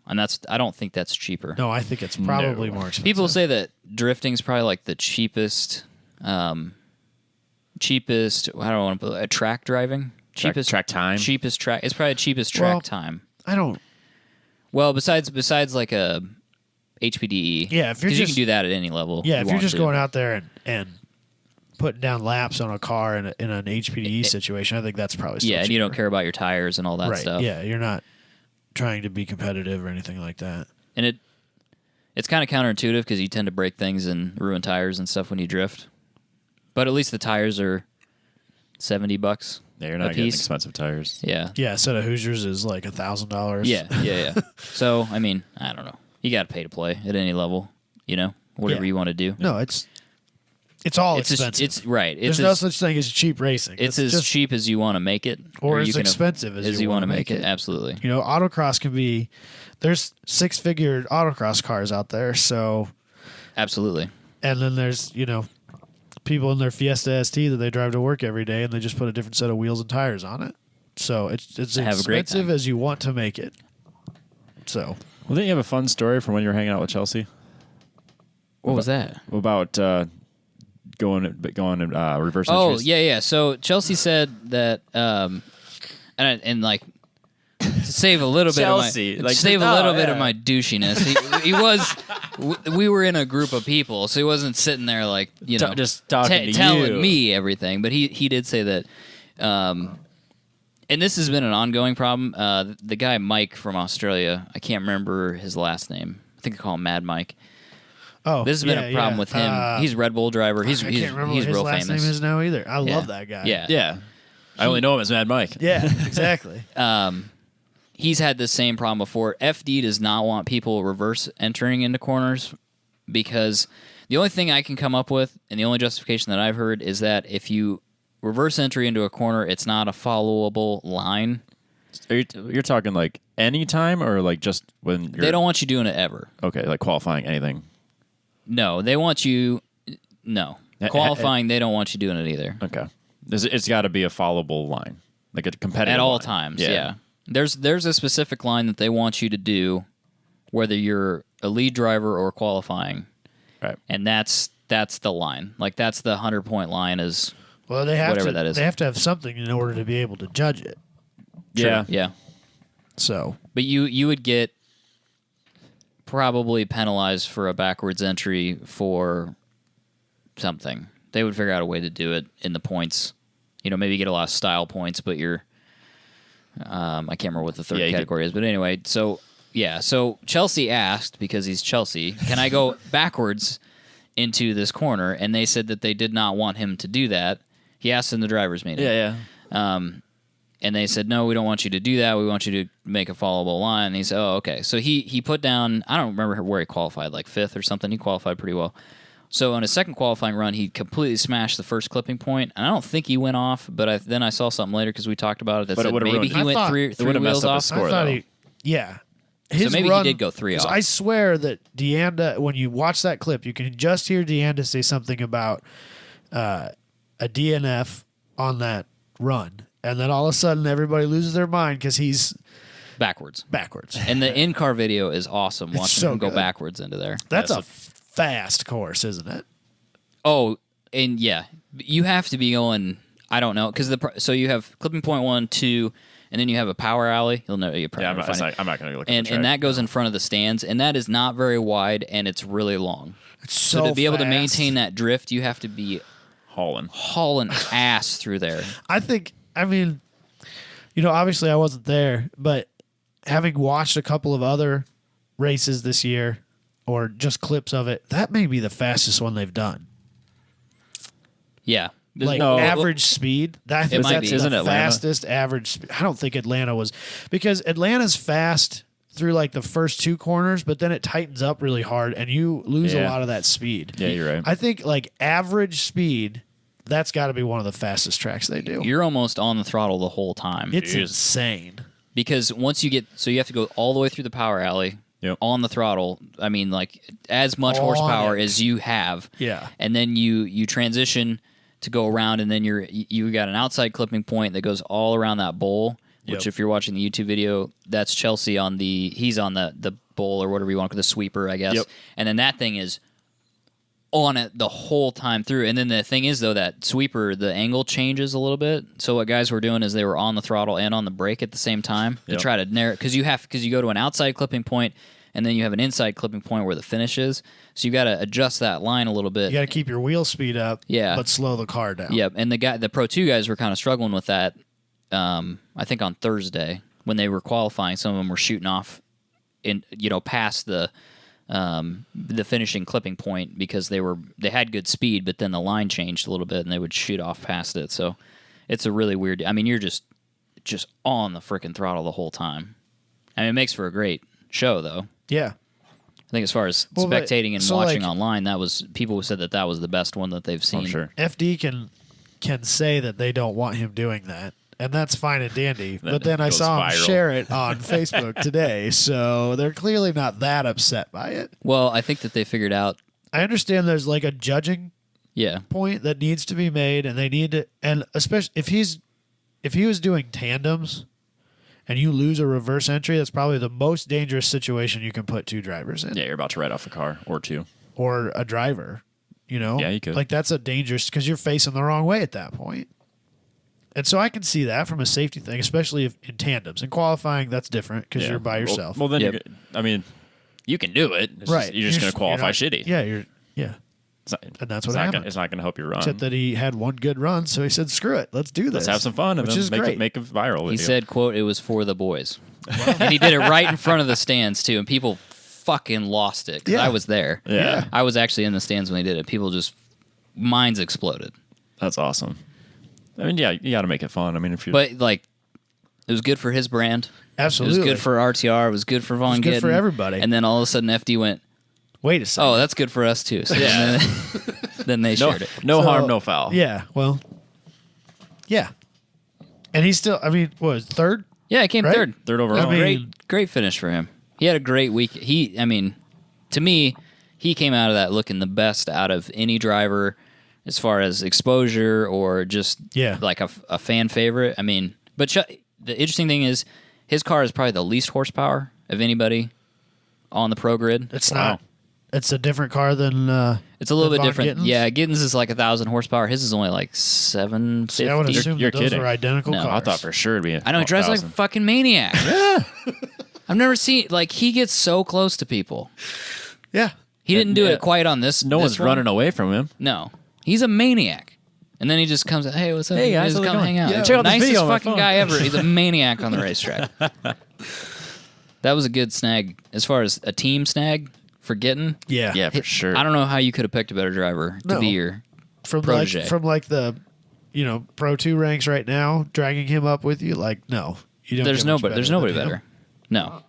And I don't think that's cheaper. No, I think it's probably more expensive. People say that drifting is probably like the cheapest, I don't want to put track driving. Cheapest track time. Cheapest track. It's probably the cheapest track time. I don't. Well, besides like a HPDE. Yeah, if you're because you can do that at any level. Yeah, if you're just going out there and putting down laps on a car in an HPDE situation, I think that's probably still and cheaper. you don't care about your tires and all that stuff. Yeah, you're not trying to be competitive or anything like that. And it's kind of counterintuitive because you tend to break things and ruin tires and stuff when you drift. But at least the tires are $70. Yeah, you're not getting expensive tires. Yeah. Yeah, a set of Hoosiers is like $1,000. Yeah. So, I mean, I don't know. You got to pay to play at any level, whatever you want to do. No, it's all expensive. It's right. There's no such thing as cheap racing. It's as cheap as you want to make it, or as expensive as you want to make it. Absolutely. Autocross can be. There's 6-figure autocross cars out there, so absolutely. And then there's people in their Fiesta ST that they drive to work every day, and they just put a different set of wheels and tires on it. So it's as expensive as you want to make it. So. Well, didn't you have a fun story from when you were hanging out with Chelsea? What was that? About going reverse entries? Oh, yeah. So Chelsea said that, and like to save a little bit of my bit of my douchiness. We were in a group of people, so he wasn't sitting there like just talking to telling me everything. But he did say that. And this has been an ongoing problem. The guy Mike from Australia, I can't remember his last name. I think I call him Mad Mike. Oh, this has been a problem with him. He's a Red Bull driver. He's I can't remember what his real last famous. name is now either. I love that guy. Yeah. I only know him as Mad Mike. Yeah, exactly. He's had the same problem before. FD does not want people reverse entering into corners because the only thing I can come up with and the only justification that I've heard is that if you reverse entry into a corner, it's not a followable line. You're talking like any time or like just when you're... They don't want you doing it ever. Okay, like qualifying, anything. No, they want you... No. Qualifying, they don't want you doing it either. Okay. It's got to be a followable line. Like a competitive at all line. Times, yeah. There's a specific line that they want you to do whether you're a lead driver or qualifying. Right. And that's the line. Like that's the 100-point line is... Well, they have whatever that is. They have to have something in order to be able to judge it. Yeah. Yeah. So, but you would get probably penalized for a backwards entry for something. They would figure out a way to do it in the points. Maybe get a lot of style points, but you're I can't remember what the third category is, but anyway, so Chelsea asked, because he's Chelsea, can I go backwards into this corner? And they said that they did not want him to do that. He asked in the driver's meeting. Yeah. And they said, no, we don't want you to do that. We want you to make a followable line. And he said, oh, okay. So he put down, I don't remember where he qualified, like 5th or something. He qualified pretty well. So on his second qualifying run, he completely smashed the first clipping point. And I don't think he went off, but then I saw something later because we talked about it that said maybe he went three wheels off. Score, I thought though. Yeah. So maybe he did go 3 off. I swear that Deanda, when you watch that clip, you can just hear Deanda say something about a DNF on that run. And then all of a sudden, everybody loses their mind because he's backwards. And the in-car video is awesome, watching him go good. backwards into there. That's a fast course, isn't it? Oh, and yeah, you have to be going, I don't know, because so you have clipping point 1, 2, and then you have a power alley. You'll know. I'm not going to look at the track. And that goes in front of the stands, and that is not very wide, and it's really long. It's so to be able to fast. maintain that drift, you have to be hauling ass through there. I mean, obviously I wasn't there, but having watched a couple of other races this year or just clips of it, that may be the fastest one they've done. Yeah. Like average speed. That's the Atlanta? fastest average speed. I don't think Atlanta was, because Atlanta's fast through like the first 2 corners, but then it tightens up really hard and you lose a lot of that speed. Yeah, you're right. I think like average speed, that's got to be one of the fastest tracks they do. You're almost on the throttle the whole time. It's insane. Because once you get, so you have to go all the way through the power alley on the throttle. I mean, like as much horsepower as you have. Yeah. And then you transition to go around, and then you got an outside clipping point that goes all around that bowl. Which, if you're watching the YouTube video, that's Chelsea he's on the bowl or whatever you want to call the sweeper, I guess. Yep. And then that thing is on it the whole time through. And then the thing is, though, that sweeper, the angle changes a little bit. So what guys were doing is they were on the throttle and on the brake at the same time to try to narrow, because you go to an outside clipping point and then you have an inside clipping point where the finish is. So you got to adjust that line a little bit. You got to keep your wheel speed up, but slow the car down. Yep. And the Pro 2 guys were kind of struggling with that. I think on Thursday when they were qualifying, some of them were shooting off past the finishing clipping point because they had good speed, but then the line changed a little bit and they would shoot off past it. So it's a really weird. I mean, you're just on the freaking throttle the whole time. I mean, it makes for a great show, though. Yeah. I think as far as spectating and watching online, that was people who said that was the best one that they've seen. Oh, sure. FD can say that they don't want him doing that. And that's fine and dandy. But then I saw him share it on Facebook today, so they're clearly not that upset by it. Well, I think that they figured out. I understand there's like a judging point that needs to be made, and they need to, and especially if he was doing tandems and you lose a reverse entry, that's probably the most dangerous situation you can put 2 drivers in. Yeah, you're about to write off a car or 2. Or a driver, Yeah, you could. Like that's a dangerous, because you're facing the wrong way at that point. And so I can see that from a safety thing, especially in tandems. In qualifying, that's different because you're by yourself. Well, then, you can do it. Right. You're just going to qualify shitty. Yeah. And that's what happened. It's not going to help you run. Except that he had one good run, so he said, screw it. Let's do this. Let's have some fun and then make it viral. He said, quote, it was for the boys. And he did it right in front of the stands, too. And people fucking lost it because I was there. Yeah. I was actually in the stands when they did it. People just, minds exploded. That's awesome. I mean, you got to make it fun. I mean, if you But, like, it was good for his brand. Absolutely. It was good for RTR. It was good for Von Gittin. It was good for everybody. And then all of a sudden, FD went, wait a second. oh, that's good for us, too. So then they shared it. No harm, no foul. Yeah, well, yeah. And he's still, was third? Yeah, he came third. Third overall. Great finish for him. He had a great week. To me, he came out of that looking the best out of any driver as far as exposure or just like a fan favorite. I mean, but the interesting thing is his car is probably the least horsepower of anybody on the pro grid. It's not. It's a different car than it's a little bit different. Gittin's? Yeah, Gittins is like 1,000 horsepower. His is only like 750. See, I would assume You're that those kidding. were identical No, cars. I thought for sure it'd be. I know, he drives like a fucking maniac. Yeah. I've never seen, he gets so close to people. Yeah. He didn't do it quite on this. No one's running away from him. No. He's a maniac. And then he just comes, hey, what's up? Hey, guys, just how's it come going? hang out. Yeah, check out this Nicest video on my fucking phone. guy ever. He's a maniac on the racetrack. That was a good snag. As far as a team snag for Gittin. Yeah, for sure. I don't know how you could have picked a better driver to be your from protege. from the Pro 2 ranks right now, dragging him up with you, like, no. You don't There's get much nobody. There's than nobody him. better. No.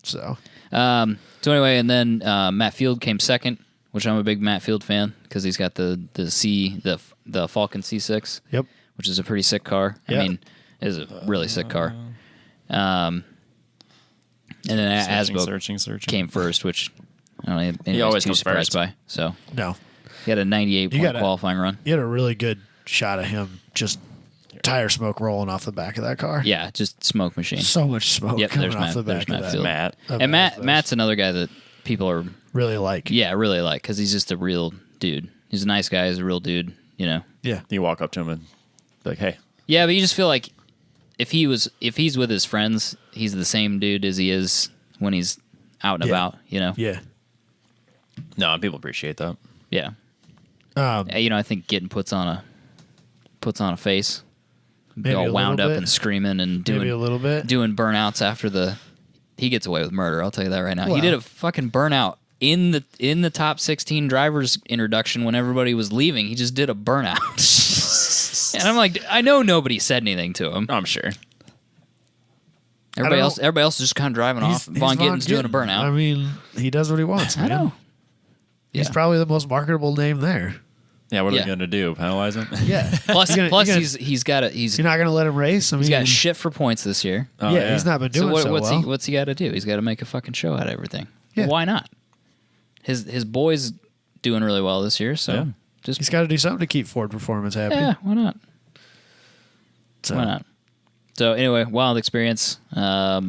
So, So anyway, and then Matt Field came second, which I'm a big Matt Field fan because he's got the Falcon C6. yep. Which is a pretty sick car. Yeah. I mean, it is a really sick car. And then Asbo searching. came first, which I don't know He always too comes surprised first. by. So No. he had a 98-point qualifying run. You had a really good shot of him just tire smoke rolling off the back of that car. Yeah, just smoke machine. So much smoke Yep, coming there's off the Matt- back there's of that. Field. Matt. And Matt's another guy that people are Really like. really like because he's just a real dude. He's a nice guy. He's a real dude. Yeah. You walk up to him and be like, hey. Yeah, but you just feel like if he's with his friends, he's the same dude as he is when he's out and about. Yeah. No, and people appreciate that. Yeah. I think getting puts on a face, Maybe all a wound little up bit. and screaming and Maybe a little bit. doing burnouts after he gets away with murder. I'll tell you that right now. He Well. did a fucking burnout in the top 16 drivers introduction when everybody was leaving. He just did a burnout. And I'm like, I know nobody said anything to him. I'm sure. Everybody else is just kind of driving off. Von Gitten's doing a burnout. I mean, he does what he wants, I man. know. He's Yeah. probably the most marketable name there. Yeah, what are Yeah. they going to do? Penalize him? Yeah. Plus, You're he's got you're not going to let him race? I mean, he's got shit for points this year. Oh, yeah, he's not been doing so well. What's he got to do? He's got to make a fucking show out of everything. Yeah. Why not? His boy's doing really well this year, so Yeah. just He's got to do something to keep Ford Performance happy. yeah, why not? So, Why not? So anyway, wild experience. Yeah,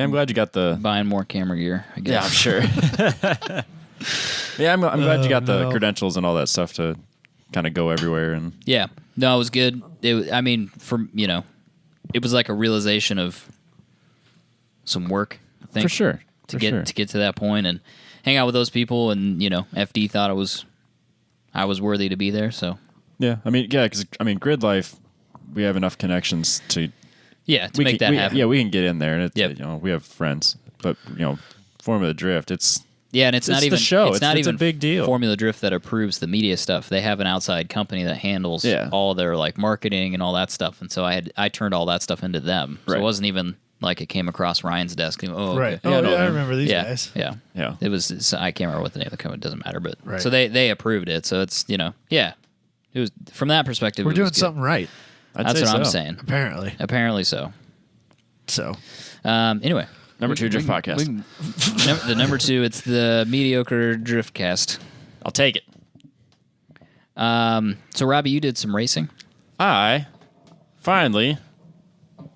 I'm glad you got the... Buying more camera gear, I guess. Yeah, I'm sure. Yeah, I'm glad you got the no. credentials and all that stuff to kind of go everywhere. And Yeah. No, it was good. I mean, it was like a realization of some work, I think. for sure. To get to that point and hang out with those people, and FD thought I was worthy to be there, so Yeah, because grid life, we have enough connections to make that happen. Yeah, we can get in there, and Yep. we have friends. But Formula Drift, it's Yeah, and it's not the even show. It's not It's a even big deal. Formula Drift that approves the media stuff. They have an outside company that handles all their marketing and all that stuff. And so I turned all that stuff into them. So Right. it wasn't even like it came across Ryan's desk. And, oh, Right. okay. Oh, Yeah, no, I man. remember these yeah, guys. yeah, Yeah. It was. I can't remember what the name of the company. It doesn't matter. But Right. so they approved it. So it's yeah. It was from that perspective. We're it was doing good. something right, That's say what I'm so. saying. apparently. Apparently so. So, Anyway. Number 2 Drift podcast. The number 2, it's the Mediocre Driftcast. I'll take it. So, Robbie, you did some racing. I finally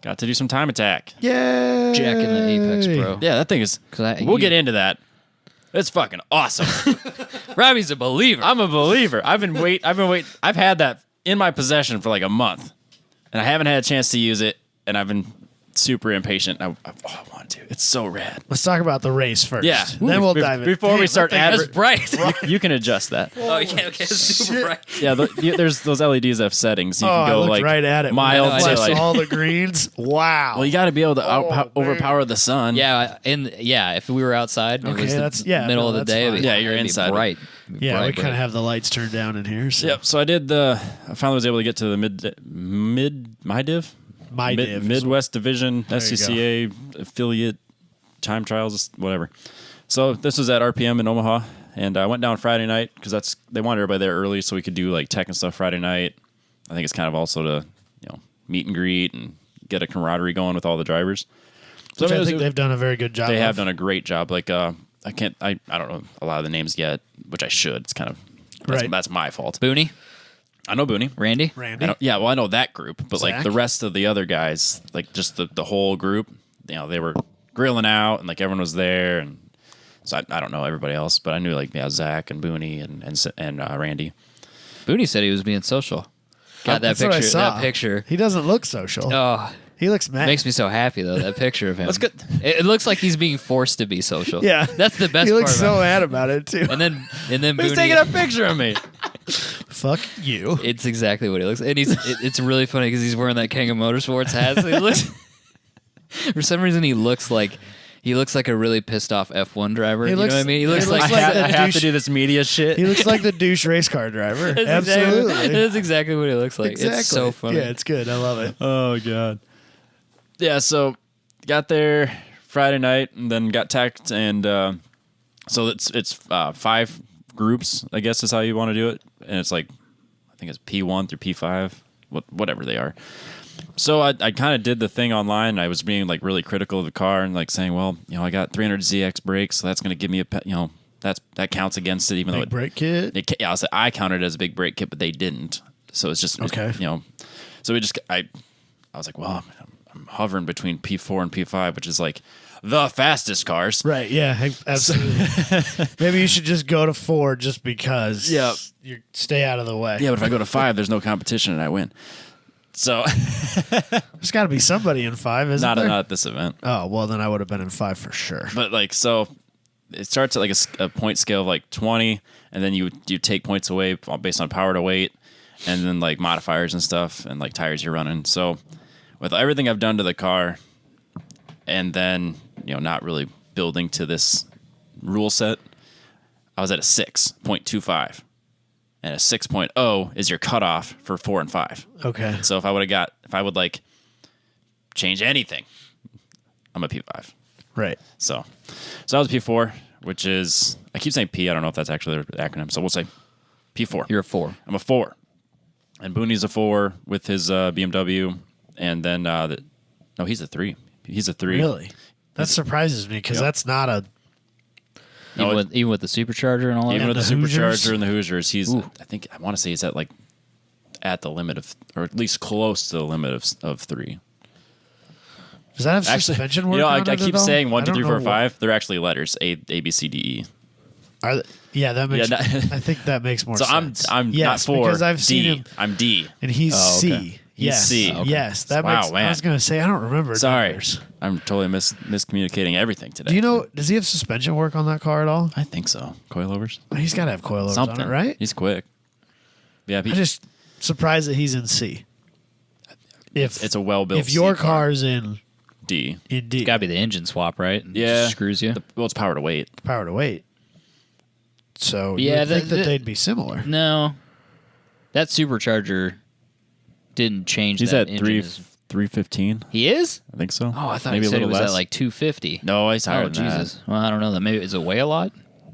got to do some time attack. yeah. Jack in the Apex, bro. Yeah, that thing is. 'Cause We'll get into that. It's fucking awesome. Robbie's a believer. I'm a believer. I've been waiting. I've had that in my possession for like a month, and I haven't had a chance to use it. And I've been super impatient. I want to. It's so rad. Let's talk about the race first. Yeah. Then we'll dive in. Before we start That's adver- bright. you can adjust that. Oh, yeah, okay. It's super bright. Yeah, there's those LEDs have settings. You Oh, can I go looked like right at it. mild I to know, Plus like. all the greens. Wow. Well, you got to be able to man. overpower the sun. Yeah, if we were outside, and Okay, it was the that's- yeah, middle no, of the that's day. fine. Yeah, you're it'd be inside. Bright. yeah, we Bright, kind of bright. have the lights turned down in here. So. Yep. So I finally was able to get to the my div. My div. Midwest Division you SCCA affiliate time trials, whatever. So this was at RPM in Omaha, and I went down Friday night because they wanted everybody there early so we could do like tech and stuff Friday night. I think it's kind of also to meet and greet and get a camaraderie going with all the drivers. So Which I it was- think they've done a very good job. they have of. done a great job. Like I don't know a lot of the names yet, which I should. It's kind of Right. that's my fault. Booney, I know Booney. Randy. Randy. I know that group, but like Zach? the rest of the other guys, like just the whole group, they were grilling out and like everyone was there, and so I don't know everybody else, but I knew like Zach and Booney and Randy. Booney said he was being social. Got that That's what I picture. saw. That picture. He doesn't look social. Oh, He looks mad. makes me so happy though. That picture of him. That's good. It looks like he's being forced to be social. Yeah. that's the best He part. looks about so mad about it too. it. And then He's Booney, taking a picture of me. Fuck you. It's exactly what he looks. And it's really funny because he's wearing that King of Motorsports hat. So he looks. For some reason, he looks like He looks like a really pissed off F1 driver. He You know looks- what I mean? He looks he like, looks I like have, the I have to douche- do this media shit. He looks like the douche race car driver. Absolutely. That's exactly what he looks like. Exactly. It's so funny. Yeah, it's good. I love it. Oh god. Yeah, so got there Friday night and then got tacked, and so it's 5 groups, I guess is how you want to do it, and it's like I think it's P1 through P5, whatever they are. So I kind of did the thing online. I was being like really critical of the car and like saying, well, I got 300ZX brakes, so that's going to give me that counts against it, even Big though brake kit. I counted it as a big brake kit, but they didn't. So it's just Okay. So I was like, well, I'm hovering between P4 and P5, which is like the fastest cars. Right. Yeah. Absolutely. Maybe you should just go to 4 just because. Yeah. You stay out of the way. Yeah, but if I go to 5, there's no competition and I win. So There's got to be somebody in 5, isn't there? not at this event. Oh well, then I would have been in 5 for sure. But like, so it starts at like a point scale of like 20, and then you take points away based on power to weight, and then like modifiers and stuff, and like tires you're running. So with everything I've done to the car, and then not really building to this rule set, I was at a 6.25, and a 6.0 is your cutoff for 4 and 5. Okay. So if I would like change anything, I'm a P5. Right. So I was P4, which is, I keep saying P. I don't know if that's actually the acronym. So we'll say P4. You're a 4. I'm a 4. And Booney's a 4 with his BMW. And then, no, he's a 3. He's a 3. Really? That surprises me because that's not a. No, Even with the supercharger and all Even that. with the the Hoosiers? supercharger and the Hoosiers, he's, Ooh. I want to say he's at the limit of, or at least close to the limit of 3. Does that have Actually, suspension work? I on it keep at all? saying 1, I 2, don't 3, 4, know 5. They're actually letters A, B, C, D, E. Are yeah, that makes. Yeah, I think that makes more So sense. I'm yes, not 4. because I've D. seen him, I'm D. and he's Oh, C. okay. Yes, C. Okay. Yes, that Wow, makes. man. I was gonna say I don't remember. Sorry, numbers. I'm totally miscommunicating everything today. Do you know? Does he have suspension work on that car at all? I think so. Coilovers, He's got to have coilovers something, on it, right? He's quick. Yeah, I'm just surprised that he's in C. If it's a well-built. if your C car. car's in D, D, It's got to be the engine swap, right? It yeah, just screws you. Well, it's power to weight. power to weight. So Yeah, you would think that they'd be similar. No, that supercharger didn't change. He's that at engine as- 315. He is? I think so. Oh, I thought maybe you said a it little was less. at like 250. No, he's higher Oh, than that. Jesus. Well, I don't know. That maybe does it weigh a lot?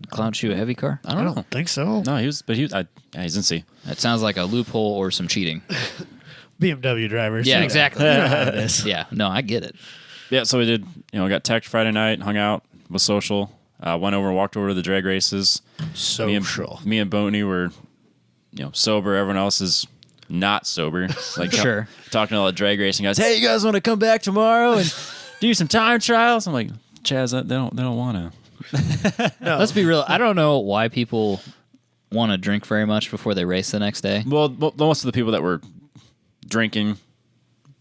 Clown shoe a heavy car? I I don't know. don't think so. No, he's he's in C. That sounds like a loophole or some cheating. BMW drivers. Yeah, you know. exactly. You know how it is. Yeah, no, I get it. Yeah, so we did. Got tacked Friday night, hung out, was social. Went over and walked over to the drag races. Social. Me and Boney were, sober. Everyone else is not sober. Like Sure. talking to all the drag racing guys. Hey, you guys want to come back tomorrow and do some time trials? I'm like, Chaz, they don't want to. No. Let's be real. I don't know why people want to drink very much before they race the next day. Well, most of the people that were drinking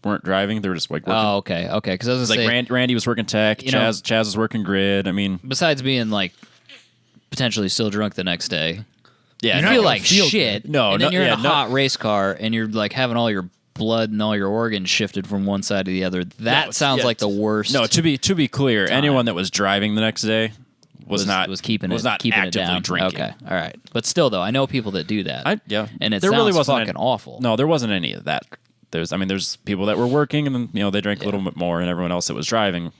weren't driving. They were just like working. Oh, okay. Okay. Because I was Like going to say, Randy was working tech. You know- Chaz was working grid. I mean, besides being like potentially still drunk the next day, yeah, you no, feel like feel shit. good. No, and then no, you're yeah, in a no. hot race car and you're like having all your blood and all your organs shifted from one side to the other. That No, sounds yeah, like the worst. No, to be clear, anyone that was driving the next day was not keeping was it not keeping actively it down. drinking. Okay, all right, but still though, I know people that do that. Yeah, and it there sounds really wasn't fucking any- awful. No, there wasn't any of that. There's people that were working, and then they drank a little bit more, and everyone else that was driving,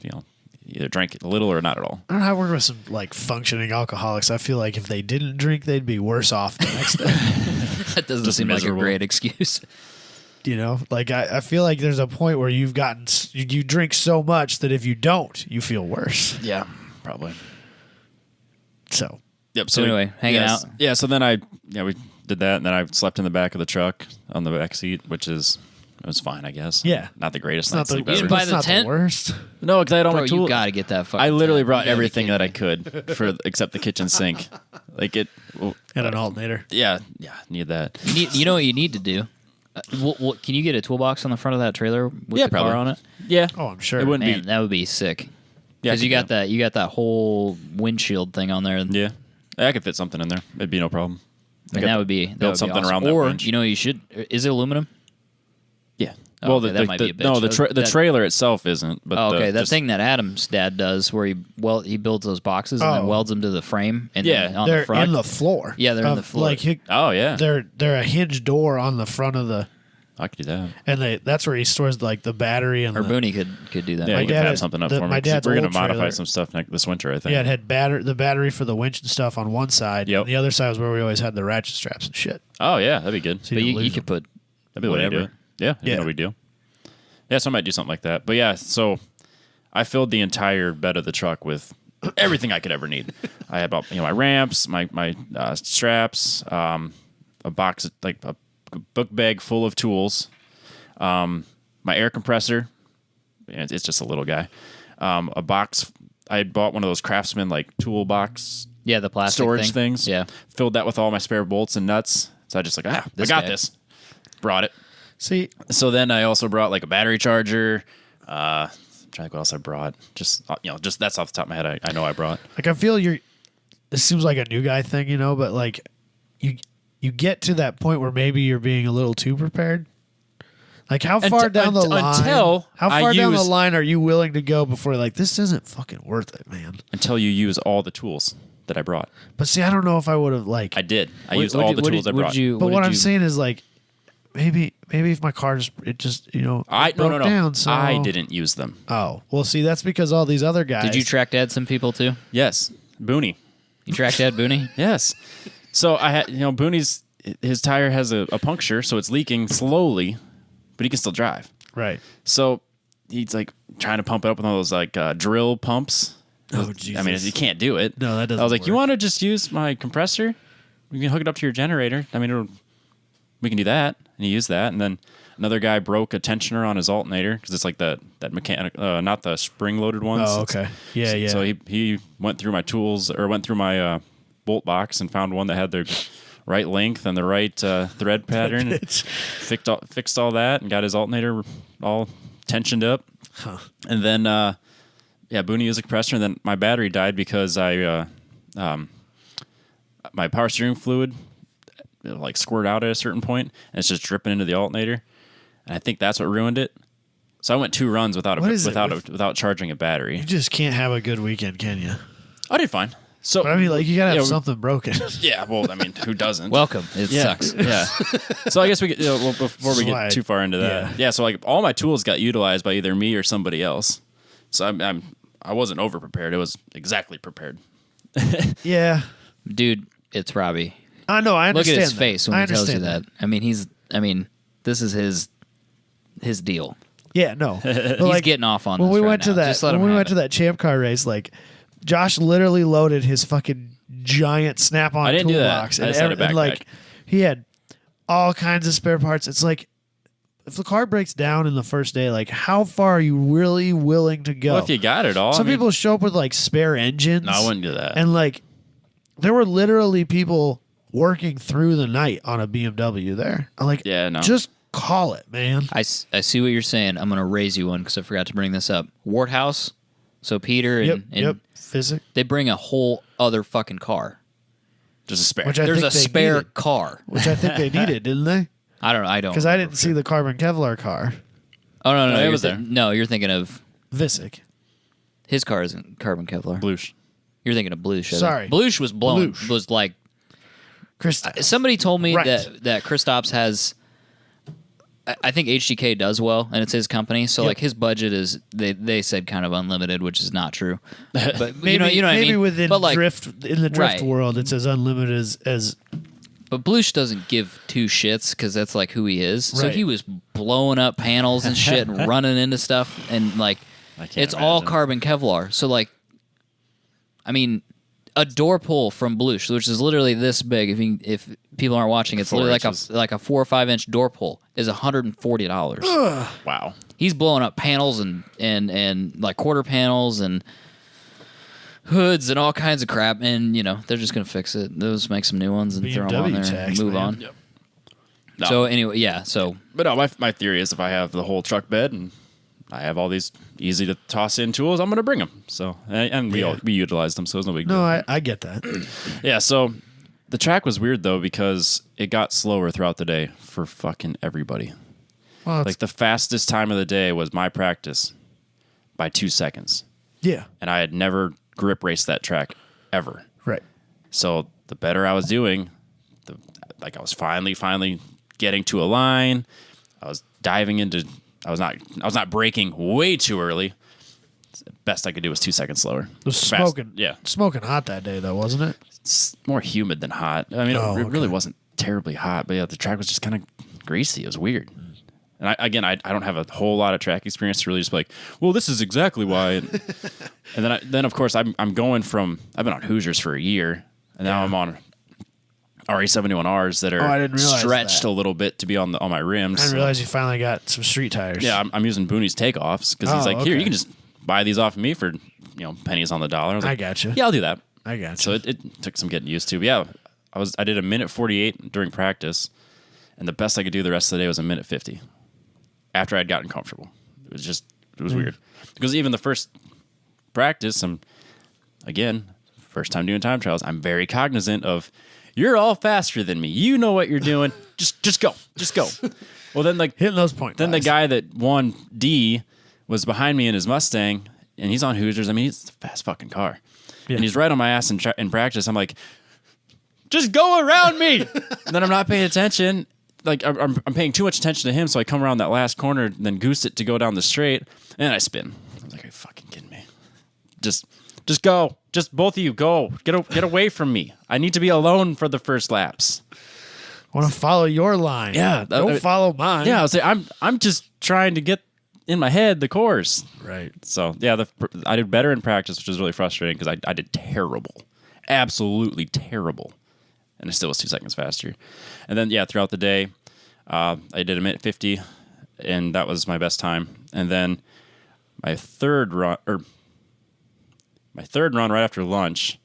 either drank a little or not at all. I don't know how I work with some like functioning alcoholics. I feel like if they didn't drink, they'd be worse off the next day. That doesn't Just seem miserable. like a great excuse. Like I feel like there's a point where you've gotten you drink so much that if you don't, you feel worse. Yeah, probably. So Yep. So anyway, hanging out. Yeah. So then we did that, and then I slept in the back of the truck on the back seat, which it was fine, I guess. Yeah. Not the greatest it's not night's the, sleep You ever. didn't buy it's the not tent? the worst. No, because I had all Bro, my tools. you got to get that fucking I literally tent. brought You gotta be everything kidding that I me. could except the kitchen sink. Like it. Well, And an alternator. yeah, need that. You know what you need to do? Can you get a toolbox on the front of that trailer with Yeah, the probably. car on it? Yeah. Oh, I'm sure. It wouldn't Man, be. that would be sick. Yeah, I Because you could got do that whole windshield thing on there. Yeah, I could fit something in there. It'd be no problem. And that would be build something awesome. around that Or winch. you should. Is it aluminum? Yeah. Oh, okay, that might be a bitch. No, the trailer itself isn't. But okay, that thing that Adam's dad does, where he builds those boxes and then welds them to the frame, and then on they're the front. in the floor. Yeah, they're in the floor. They're a hinge door on the front of the. I could do that. And that's where he stores like the battery and. Or Booney could do that. Yeah, he could have something up for me. My dad's We're old gonna modify trailer. some stuff this winter, I think. Yeah, it had the battery for the winch and stuff on one side. Yep. And the other side was where we always had the ratchet straps and shit. Oh yeah, that'd be good. So But you could put that'd be whatever. Yeah, no big deal. Yeah, so I might do something like that. But yeah, so I filled the entire bed of the truck with everything I could ever need. I had my ramps, my straps, a box like a book bag full of tools, my air compressor. It's just a little guy. A box. I had bought one of those Craftsman like toolbox. Yeah, the plastic storage things. Yeah, filled that with all my spare bolts and nuts. So I just I got this. Brought it. See, so then I also brought like a battery charger. I'm trying to think what else I brought. Just that's off the top of my head. I know I brought. like I feel this seems like a new guy thing, but like you get to that point where maybe you're being a little too prepared. Like how far down the line are you willing to go before like this isn't fucking worth it, man? Until you use all the tools that I brought. But see, I don't know if I would have like. I did. I used all the tools I brought. But what I'm saying is like. Maybe if my car broke down. So I didn't use them. Oh well, see that's because all these other guys. Did you track dad some people too? Yes, Booney. You tracked dad Booney? Yes. So I had Booney's his tire has a puncture, so it's leaking slowly, but he can still drive. Right. So he's like trying to pump it up with one of those like drill pumps. Oh Jesus! I mean, you can't do it. No, that doesn't. I was like, work. you want to just use my compressor? We can hook it up to your generator. I mean, we can do that. And he used that. And then another guy broke a tensioner on his alternator because it's like that mechanic, not the spring-loaded ones. Oh, okay. Yeah. So he went through my tools or went through my bolt box and found one that had the right length and the right thread pattern. Fixed all that and got his alternator all tensioned up. Huh. And then, Booney used a compressor. And then my battery died because my power steering fluid like squirt out at a certain point and it's just dripping into the alternator, and I think that's what ruined it. So I went 2 runs without charging a battery. You just can't have a good weekend, can you? I did fine. So but I mean, like you gotta have something broken. Yeah, well, I mean, who doesn't? Welcome. It sucks. Yeah. So I guess we could, before we get too far into that, So like all my tools got utilized by either me or somebody else. So I wasn't over prepared. It was exactly prepared. Yeah, dude, it's Robbie. I know. I understand. Look at his face when he tells you that. I mean, this is his deal. Yeah, no. He's getting off on when this we right went now. to that. Just let when him we have went to that champ car race, like Josh literally loaded his fucking giant snap-on toolbox, I just had a backpack. and like he had all kinds of spare parts. It's like if the car breaks down in the first day, like how far are you really willing to go? Well, if you got it all, some people show up with like spare engines. No, I wouldn't do that. And like there were literally people working through the night on a BMW there. I'm like, just call it, man. I see what you're saying. I'm going to raise you one because I forgot to bring this up. Wart House, so Peter and Physic. They bring a whole other fucking car. Just a spare. There's a spare car. Which I think they needed, didn't they? I don't. Because I didn't see the carbon Kevlar car. Oh, no. It was there. No, you're thinking of... Visick. His car isn't carbon Kevlar. Blush. You're thinking of Blush. Sorry. Blush was blown. Blush. Was like... Somebody told me that Kristaps has... I think HGK does well, and it's his company. So like his budget is they said kind of unlimited, which is not true. But maybe, you know what I mean. Maybe within but like, in the drift world, it's as unlimited as. But Blush doesn't give 2 shits because that's like who he is. Right. So he was blowing up panels and shit and running into stuff, and like it's all carbon Kevlar. So like, I mean, a door pull from Blush, which is literally this big. If people aren't watching, it's literally like a 4 or 5 inch door pull is $140. Wow. He's blowing up panels and like quarter panels and hoods and all kinds of crap, and they're just gonna fix it. Those make some new ones and BMW throw them on there tax, and move man. on. Yep. No. So anyway, But no, my theory is if I have the whole truck bed and I have all these easy to toss in tools, I'm gonna bring them. So we utilized them, so it's no big deal. No, I get that. Yeah. So the track was weird though because it got slower throughout the day for fucking everybody. Well, like the fastest time of the day was my practice by 2 seconds. Yeah. And I had never grip raced that track ever. Right. So the better I was doing, I was finally getting to a line. I was diving into. I was not braking way too early. The best I could do was 2 seconds slower. It was smoking. Yeah, Smoking hot that day though, wasn't it? it's more humid than hot. I mean, it really wasn't terribly hot, but yeah, the track was just kind of greasy. It was weird. And I don't have a whole lot of track experience to really just be like, well, this is exactly why. And then of course I'm going from I've been on Hoosiers for a year, and now I'm on RE71Rs that are stretched a little bit to be on my rims. I didn't realize you finally got some street tires. Yeah, I'm using Booney's takeoffs because he's like, here, you can just buy these off of me for pennies on the dollar. I was like, I gotcha. Yeah, I'll do that. I gotcha. So it took some getting used to. But yeah, I did a minute 48 during practice, and the best I could do the rest of the day was a minute 50. After I'd gotten comfortable, it was weird because even the first practice, first time doing time trials, I'm very cognizant of. You're all faster than me. You know what you're doing. Just go. Well, then hitting those points. Then the guy that won D was behind me in his Mustang, and he's on Hoosiers. I mean, it's a fast fucking car, and he's right on my ass in practice. I'm like, just go around me. And then I'm not paying attention. Like I'm paying too much attention to him, so I come around that last corner, then goose it to go down the straight, and I spin. I was like, are you fucking kidding me? Just go. Just both of you go. Get away from me. I need to be alone for the first laps. I want to follow your line. Yeah, don't follow mine. Yeah, I was like, I'm just trying to get in my head the course. Right. So yeah, I did better in practice, which was really frustrating because I did terrible, absolutely terrible, and it still was 2 seconds faster. And then throughout the day, I did a minute 50, and that was my best time. And then my third run right after lunch,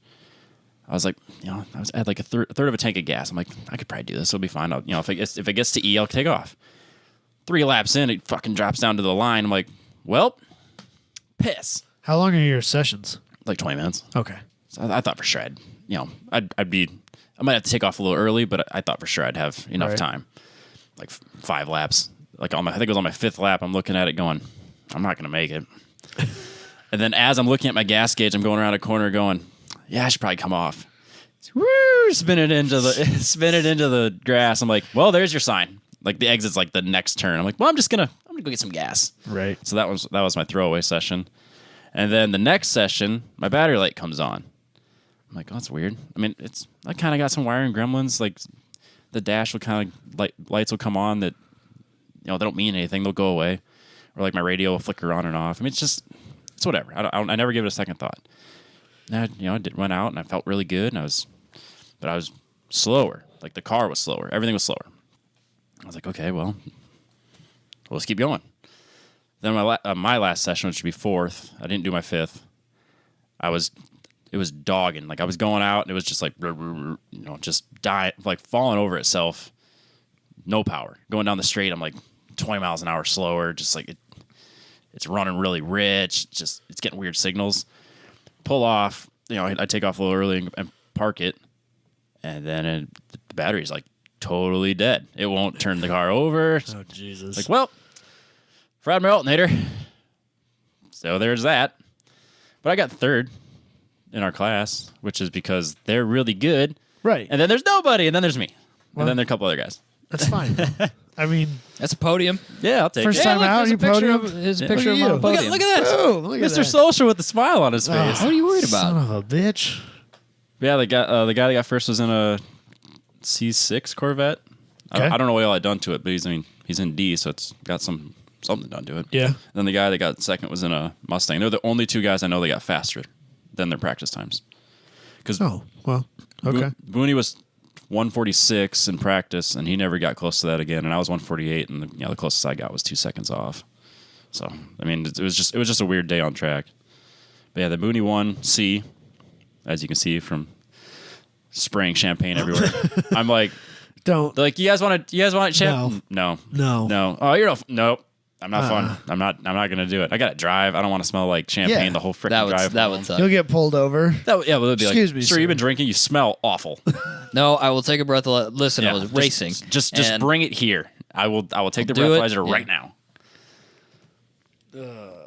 I was like, I had like a third of a tank of gas. I'm like, I could probably do this. It'll be fine. If it gets to E, I'll take off. 3 laps in, it fucking drops down to the line. I'm like, well, piss. How long are your sessions? Like 20 minutes. Okay. So I thought for sure I might have to take off a little early, but I thought for sure I'd have enough time. Like 5 laps. Like I think it was on my 5th lap. I'm looking at it going, I'm not going to make it. And then as I'm looking at my gas gauge, I'm going around a corner going, I should probably come off. Woo! Spin it into the grass. I'm like, well, there's your sign. Like the exit's like the next turn. I'm like, well, I'm gonna go get some gas. Right. So that was my throwaway session. And then the next session, my battery light comes on. I'm like, oh, that's weird. I mean, I kind of got some wiring gremlins. Like the dash will kind of lights will come on that, they don't mean anything. They'll go away, or like my radio will flicker on and off. I mean, it's whatever. I never give it a second thought. And I went out and I felt really good, and I was slower. Like the car was slower. Everything was slower. I was like, okay, well, let's keep going. Then my last session, which would be 4th, I didn't do my 5th. It was dogging. Like I was going out and it was just like, just dying, like falling over itself. No power. Going down the straight, I'm like 20 miles an hour slower. Just like it's running really rich. It's getting weird signals. Pull off. I take off a little early and park it, and then the battery's like totally dead. It won't turn the car over. Oh Jesus! Like, well, fried my alternator. So there's that. But I got 3rd in our class, which is because they're really good. Right. And then there's nobody, and then there's me, and then there are a couple other guys. That's fine. I mean, that's a podium. Yeah, I'll take first it. time out, you podium. His picture of him on a Look podium. at that. Oh, look at Mr. that. Social with the smile on his face. What are you worried about? Son of a bitch. Yeah, the guy that got first was in a C6 Corvette. Okay. I don't know what all I done to it, but he's in D, so it's got something done to it. Yeah. And then the guy that got second was in a Mustang. They're the only 2 guys I know that got faster than their practice times. Oh, well, okay. Booney was 146 in practice, and he never got close to that again. And I was 148, and the closest I got was 2 seconds off. So I mean, it was just a weird day on track. But yeah, the Booney won C, as you can see from spraying champagne everywhere. I'm like, don't. They're like, you guys want champagne? No. Oh, nope. I'm not fun. I'm not gonna do it. I gotta drive. I don't want to smell like champagne the whole freaking drive. That would suck. You'll get pulled over. Well, it'd be Excuse like, me, sir, sir. you've been drinking. You smell awful. No, I will take a breath. Listen, I was racing. Just bring it here. I will take the do it. breathalyzer right now.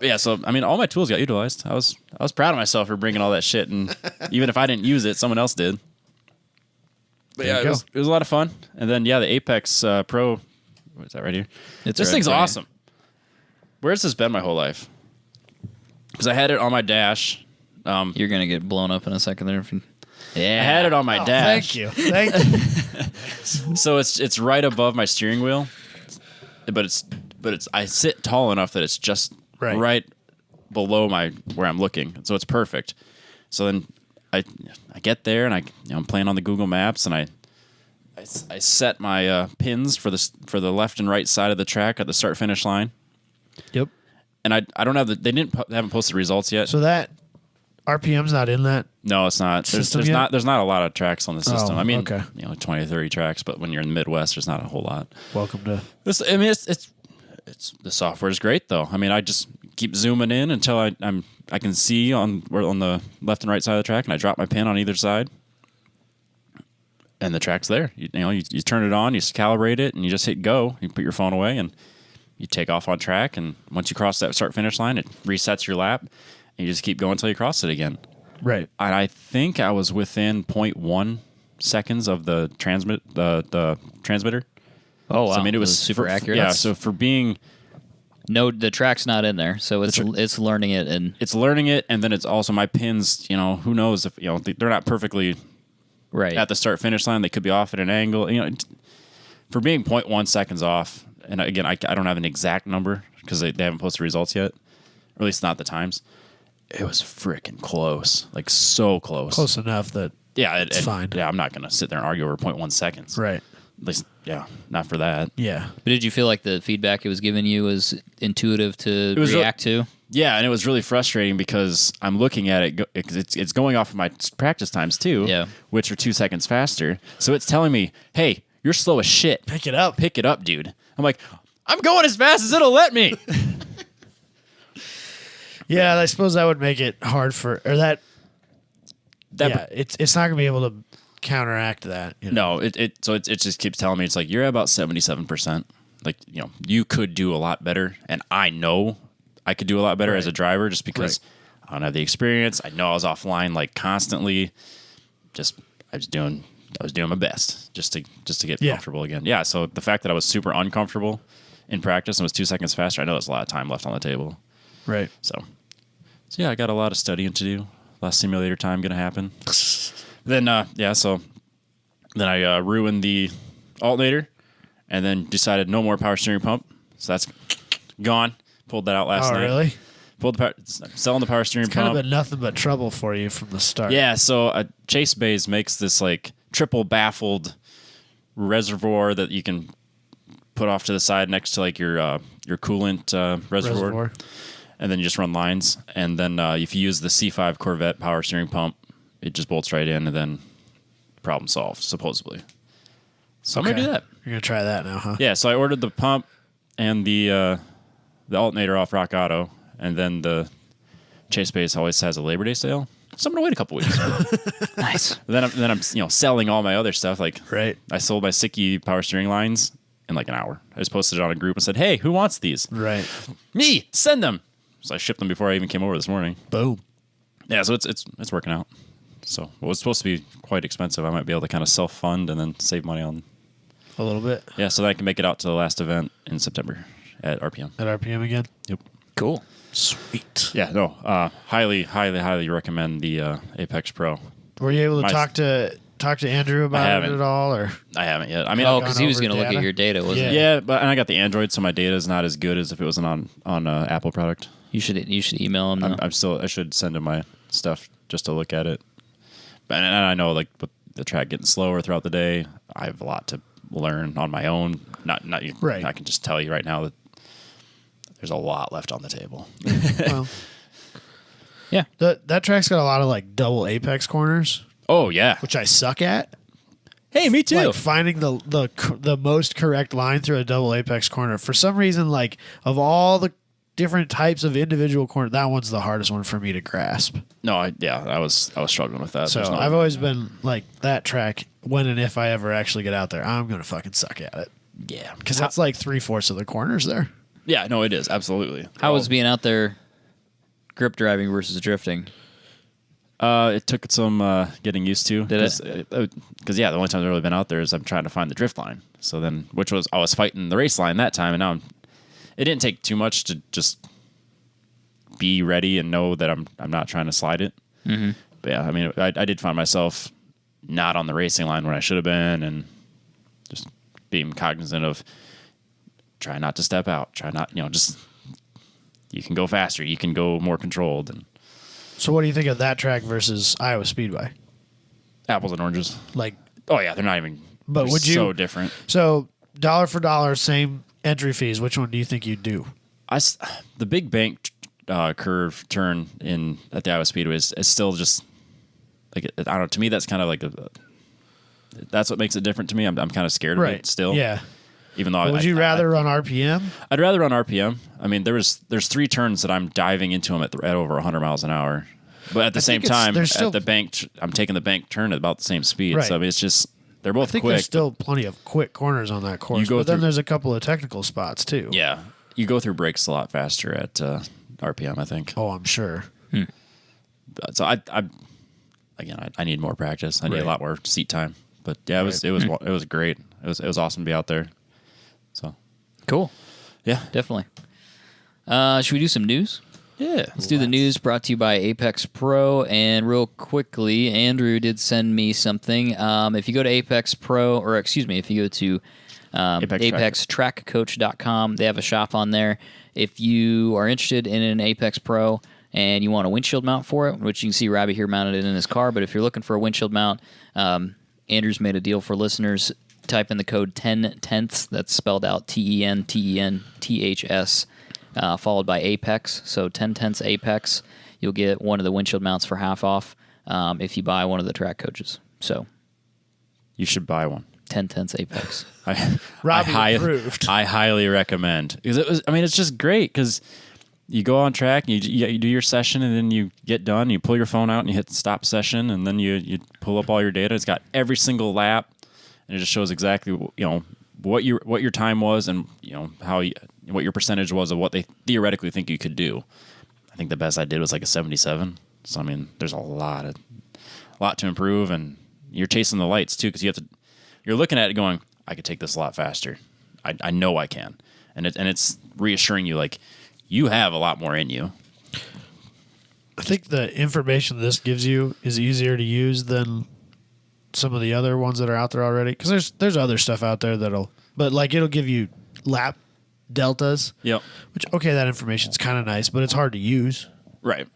Yeah, so I mean, all my tools got utilized. I was proud of myself for bringing all that shit, and even if I didn't use it, someone else did. But yeah, it was a lot of fun. And then the Apex Pro, what is that right here? This thing's awesome. Where's this been my whole life? Because I had it on my dash. You're gonna get blown up in a second there. I had it on my dash. Thank you. So it's right above my steering wheel, but it's I sit tall enough that it's just right below where I'm looking, so it's perfect. So then I get there and I'm playing on the Google Maps and I set my pins for the left and right side of the track at the start finish line. Yep. And I don't have they haven't posted results yet. So that RPM's not in that. No, it's not. There's not a lot of tracks on the system. Oh, I mean, okay. 20 or 30 tracks, but when you're in the Midwest, there's not a whole lot. Welcome to this. I mean, it's the software is great though. I mean, I just keep zooming in until I can see on the left and right side of the track, and I drop my pin on either side, and the track's there. You turn it on, you calibrate it, and you just hit go. You put your phone away, and you take off on track. And once you cross that start finish line, it resets your lap, and you just keep going until you cross it again. right. And I think I was within 0.1 seconds of the transmitter. Oh wow! So, I mean, it was super accurate. Yeah. So for being the track's not in there, so it's learning it and then it's also my pins. Who knows if they're not perfectly right at the start finish line. They could be off at an angle. For being 0.1 seconds off, and again, I don't have an exact number because they haven't posted results yet, or at least not the times. It was freaking close, like so close. Close enough that it's fine. Yeah, I'm not gonna sit there and argue over 0.1 seconds. Right. At least, not for that. Yeah. But did you feel like the feedback it was giving you was intuitive to react to? Yeah, and it was really frustrating because I'm looking at it. It's going off of my practice times too, which are 2 seconds faster. So it's telling me, "Hey, you're slow as shit. Pick it up, dude." I'm like, "I'm going as fast as it'll let me." Yeah, I suppose that would make it hard that. It's not gonna be able to counteract that. No, it just keeps telling me it's like you're at about 77%. Like you could do a lot better, and I know I could do a lot better as a driver just because I don't have the experience. I know I was offline like constantly. I was doing my best just to get comfortable again. Yeah. So the fact that I was super uncomfortable in practice and was 2 seconds faster, I know there's a lot of time left on the table. Right. So yeah, I got a lot of studying to do. Last simulator time going to happen. Then I ruined the alternator, and then decided no more power steering pump. So that's gone. Pulled that out last night. Oh, really? Selling the power steering pump. Kind of been nothing but trouble for you from the start. Yeah. So Chase Bays makes this like triple baffled reservoir that you can put off to the side next to like your coolant reservoir. And then you just run lines. And then if you use the C5 Corvette power steering pump, it just bolts right in, and then problem solved, supposedly. So I'm going to do that. You're going to try that now, huh? Yeah, so I ordered the pump and the alternator off Rock Auto, and then the Chase Base always has a Labor Day sale. So I'm going to wait a couple weeks. Nice. Then I'm selling all my other stuff. Like I sold my SCCA power steering lines in like an hour. I just posted it on a group and said, "Hey, who wants these?" Right. Me, send them. So I shipped them before I even came over this morning. Boom. Yeah, so it's working out. So what was supposed to be quite expensive, I might be able to kind of self-fund and then save money on. A little bit. Yeah, so that I can make it out to the last event in September at RPM. At RPM again? Yep. Cool. Sweet. Yeah, no, highly, highly, highly recommend the Apex Pro. Were you able to talk to Andrew about it at all, or? I haven't yet. I mean, because he was going to look at your data, wasn't he? Yeah, but and I got the Android, so my data is not as good as if it was on Apple product. You should email him. I should send him my stuff just to look at it. And I know, like, with the track getting slower throughout the day, I have a lot to learn on my own. Not right. I can just tell you right now that there's a lot left on the table. Well, yeah. That track's got a lot of like double apex corners. Oh yeah, which I suck at. Hey, me too. Like finding the most correct line through a double apex corner. For some reason, like of all the different types of individual corner, that one's the hardest one for me to grasp. No, I was struggling with that. So I've always been like that track. When and if I ever actually get out there, I'm gonna fucking suck at it. Yeah, Because that's like 3/4 of the corners there. yeah, no, it is absolutely. How was being out there grip driving versus drifting? It took some getting used to. Did it? Because the only time I've really been out there is I'm trying to find the drift line. So then, I was fighting the race line that time, and now it didn't take too much to just be ready and know that I'm not trying to slide it. Mm-hmm. But yeah, I mean, I did find myself not on the racing line when I should have been, and just being cognizant of try not to step out, try not, just you can go faster, you can go more controlled. And So what do you think of that track versus Iowa Speedway? apples and oranges. Like, Oh yeah, they're not even. But they're would you- so different? so dollar for dollar, same entry fees. Which one do you think you'd do? The big bank curve turn at the Iowa Speedway is still just like I don't know. To me, that's kind of like that's what makes it different to me. I'm kind of scared of it still. Yeah. Even though Would you rather run RPM? I'd rather run RPM. I mean, there's 3 turns that I'm diving into them at over 100 miles an hour. But at the same time, at the bank, I'm taking the bank turn at about the same speed. Right. So I mean, it's just they're both I think quick. there's still plenty of quick corners on that course. But then there's a couple of technical spots too. Yeah, you go through brakes a lot faster at RPM, I think. Oh, I'm sure. So I need more practice. I need a lot more seat time. But yeah, it was great. It was awesome to be out there. So Cool. yeah, Definitely. Should we do some news? yeah. Let's do the news brought to you by Apex Pro. And real quickly, Andrew did send me something. If you go to Apex Pro, or excuse me, if you go to ApexTrackCoach.com, they have a shop on there. If you are interested in an Apex Pro and you want a windshield mount for it, which you can see Robbie here mounted it in his car, but if you're looking for a windshield mount, Andrew's made a deal for listeners. Type in the code 10tenths. That's spelled out TENTENTHS, followed by Apex. So 10tenths Apex. You'll get one of the windshield mounts for half off if you buy one of the track coaches. So You should buy one. 10tenths Apex. Robbie approved. I highly recommend because it's just great because you go on track, and you do your session, and then you get done. You pull your phone out and you hit stop session, and then you pull up all your data. It's got every single lap, and it just shows exactly what your time was and what your percentage was of what they theoretically think you could do. I think the best I did was like a 77. So I mean, there's a lot to improve, and you're chasing the lights too because you're looking at it going, I could take this a lot faster. I know I can, and it's reassuring you like you have a lot more in you. I think the information this gives you is easier to use than some of the other ones that are out there already. Because there's other stuff out there it'll give you lap deltas. Yep. Which that information's kind of nice, but it's hard to use. Right.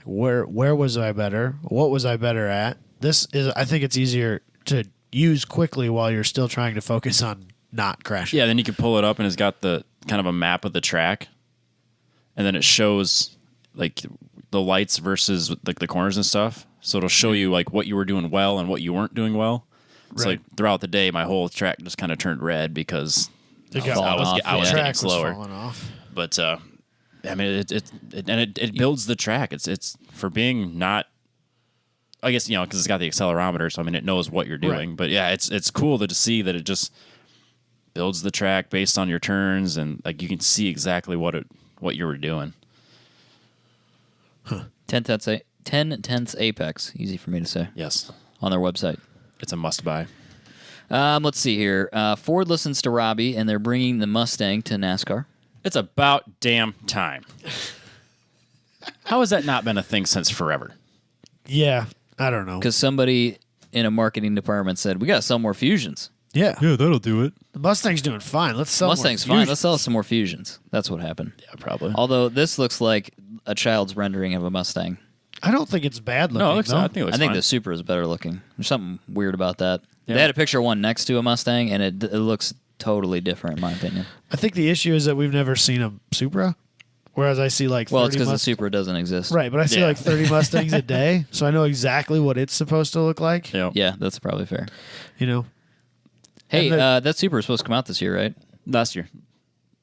Where was I better? What was I better at? I think it's easier to use quickly while you're still trying to focus on not crashing. Yeah. Then you can pull it up, and it's got the kind of a map of the track, and then it shows like the lights versus like the corners and stuff. So it'll show you like what you were doing well and what you weren't doing well. So like throughout the day, my whole track just kind of turned red because I was getting slower. Was falling off. But I mean, it builds the track. It's for being not. I guess because it's got the accelerometer, so I mean it knows what you're doing. Right. But yeah, it's cool to see that it just builds the track based on your turns, and like you can see exactly what you were doing. 10tenths Apex. Easy for me to say. Yes, On their website. it's a must buy. Let's see here. Ford listens to Robbie, and they're bringing the Mustang to NASCAR. It's about damn time. How has that not been a thing since forever? Yeah, I don't know. Because somebody in a marketing department said, we got to sell more Fusions. Yeah, that'll do it. the Mustang's doing fine. Let's sell Mustang's more fine. Let's sell some more Fusions. That's what happened. Yeah, probably. Although this looks like a child's rendering of a Mustang. I don't think it's bad looking. No, it looks. though. I think it looks I think fine. the Supra is better looking. There's something weird about that. Yeah. They had a picture of one next to a Mustang, and it looks totally different, in my opinion. I think the issue is that we've never seen a Supra, whereas I see like 30 Well, it's because the Supra doesn't exist. Right, but I see like 30 Mustangs a day, so I know exactly what it's supposed to look like. Yep. Yeah, that's probably fair. You know, Hey, And that Supra is supposed to come out this year, right? Last year.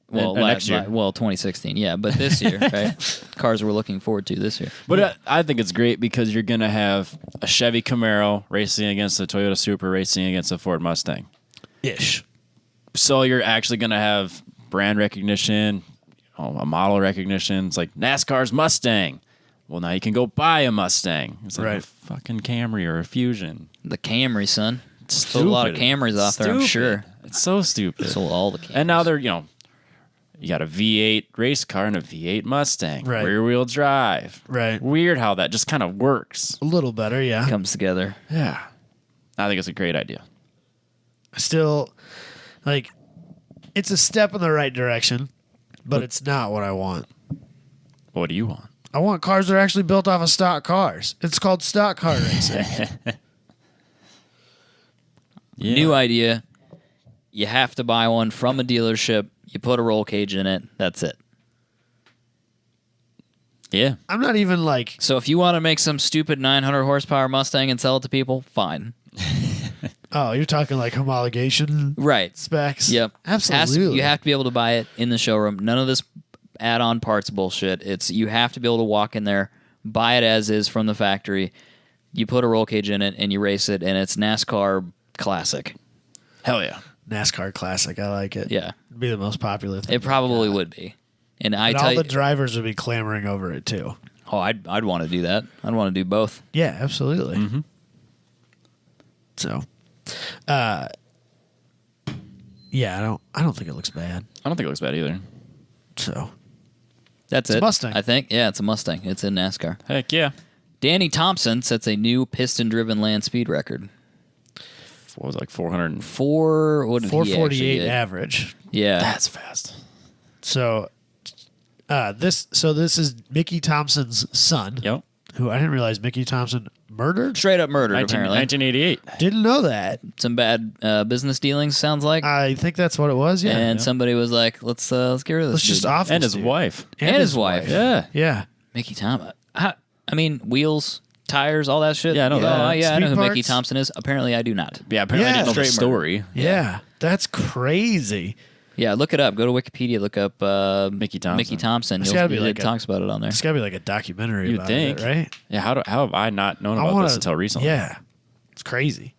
Well, next year. Well, 2016, yeah, but this year, right? Cars we're looking forward to this year. But I think it's great because you're going to have a Chevy Camaro racing against a Toyota Supra racing against a Ford Mustang. ish. So you're actually going to have brand recognition, a model recognition. It's like NASCAR's Mustang. Well, now you can go buy a Mustang. It's like a fucking Camry or a Fusion. The Camry, son. Stupid. Still a lot of Camrys out there, I'm sure. It's so stupid. Sold all the Camrys. And now they're, you got a V8 race car and a V8 Mustang. Right. Rear-wheel drive. Right. Weird how that just kind of works. A little better, yeah. Comes together. Yeah. I think it's a great idea. Still, like, it's a step in the right direction, but it's not what I want. What do you want? I want cars that are actually built off of stock cars. It's called stock car racing. Yeah. New idea. You have to buy one from a dealership. You put a roll cage in it. That's it. Yeah. I'm not even like, So if you want to make some stupid 900 horsepower Mustang and sell it to people, fine. oh, you're talking like homologation Right. specs? Yep. Absolutely. You have to be able to buy it in the showroom. None of this add-on parts bullshit. It's you have to be able to walk in there, buy it as is from the factory. You put a roll cage in it and you race it, and it's NASCAR classic. Hell yeah. NASCAR classic. I like it. Yeah, It'd be the most popular thing. it probably would be. And I And tell all you, the drivers would be clamoring over it too. oh, I'd want to do that. I'd want to do both. Yeah, absolutely. Mm-hmm. So, yeah, I don't think it looks bad. I don't think it looks bad either. So, That's It's a it. Mustang. I think. Yeah, it's a Mustang. It's in NASCAR. Heck yeah. Danny Thompson sets a new piston-driven land speed record. What was it, like 400? What did he actually 448 get? average. Yeah. That's fast. So, this is Mickey Thompson's son, Yep. who I didn't realize Mickey Thompson murdered. Straight up murdered, apparently. 1988. Didn't know that. Some bad business dealings, sounds like. I think that's what it was. Yeah, and somebody was like, let's get rid of this let's just dude. off And this his dude. wife. And his wife. Yeah. Yeah, Mickey Thompson. I mean, wheels, tires, all that shit. Yeah, I know that. Oh, yeah, I know who Speed Mickey parts. Thompson is. Apparently, I do not. Yeah, apparently Yeah. I didn't know the Straight murder. story. yeah, that's crazy. Yeah, look it up. Go to Wikipedia. Look up Mickey Thompson. Mickey Thompson. It's gotta be It like talks about it on there. It's got to be like a documentary You'd about think. it, right? Yeah, how have I not known about wanna- this until recently? Yeah, it's crazy.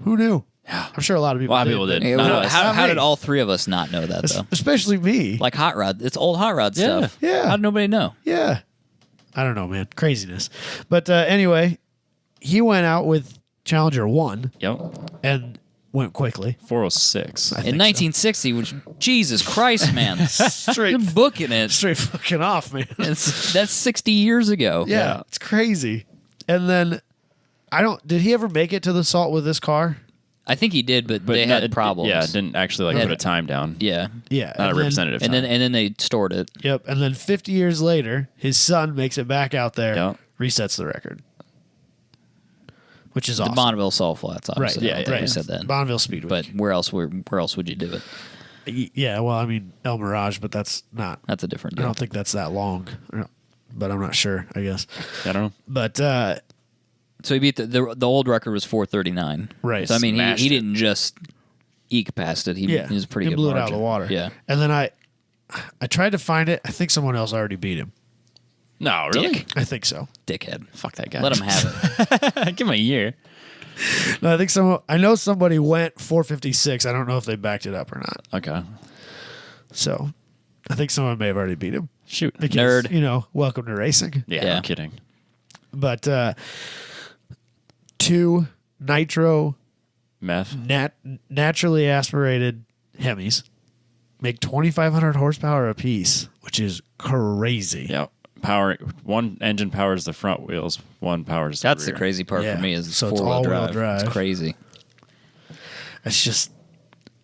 Who knew? Yeah. I'm sure a lot of people. A lot of people did. Hey, Not well, us. how Not did me. all three of us not know that, though? Especially me. Like hot rod. It's old hot rod Yeah. stuff. Yeah. How did nobody know? Yeah. I don't know, man. Craziness. But anyway, he went out with Challenger 1 Yep. and went quickly. 406. I think In so. 1960, which, Jesus Christ, man. Straight, You're booking it. straight fucking off, man. That's 60 years ago. Yeah, it's crazy. And then, did he ever make it to the salt with this car? I think he did, but they had problems. Yeah, didn't actually They put had- a time down. Yeah. Yeah. Not a then- representative And time. then they stored it. Yep. And then 50 years later, his son makes it back out there, Yep. resets the record, which is The awesome. Bonneville Salt Flats, obviously. Yeah, I don't yeah, think yeah. we said that. Bonneville Speedway. But where else would you do it? Yeah, well, I mean, El Mirage, but that's not. That's a different I deal. don't think that's that long, but I'm not sure. I guess, I don't know. but So he beat the old record was 439. Right. So I mean, Smashed he it. didn't just eke past it. He was a pretty he good blew it margin. out of the water. Yeah. and then I tried to find it. I think someone else already beat him. No, really? Dick. I think so. Dickhead. Fuck that guy. Let him have it. Give him a year. No, I think I know somebody went 456. I don't know if they backed it up or not. Okay. So, I think someone may have already beat him. Shoot. Because, Nerd. Welcome to racing. Yeah, Yeah. I'm kidding. But 2 nitro Meth. naturally aspirated Hemis make 2,500 horsepower apiece, which is crazy. Yeah. One engine powers the front wheels, one powers the That's the rear. crazy part Yeah. for me is So it's four-wheel all-wheel drive. drive. It's crazy. It's just,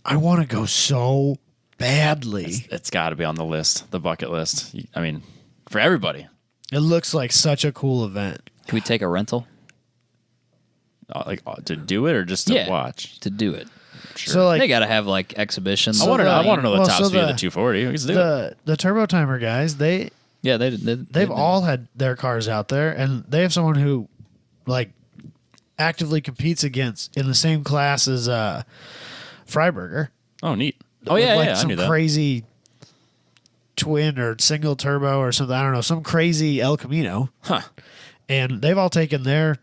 I want to go so badly. It's got to be on the list, the bucket list. I mean, for everybody. It looks like such a cool event. Can we take a rental To do it or just to Yeah. watch? to do it? Sure. So like They got to have like exhibitions. I want to know the well, top so speed of the- the 240. We can do it. the Turbo Timer guys, they've they've all had their cars out there, and they have someone who like actively competes against in the same class as Freiberger. Oh, neat. Oh, with, yeah, like yeah. I some knew that. crazy twin or single turbo or something. I don't know, some crazy El Camino. Huh. And they've all taken their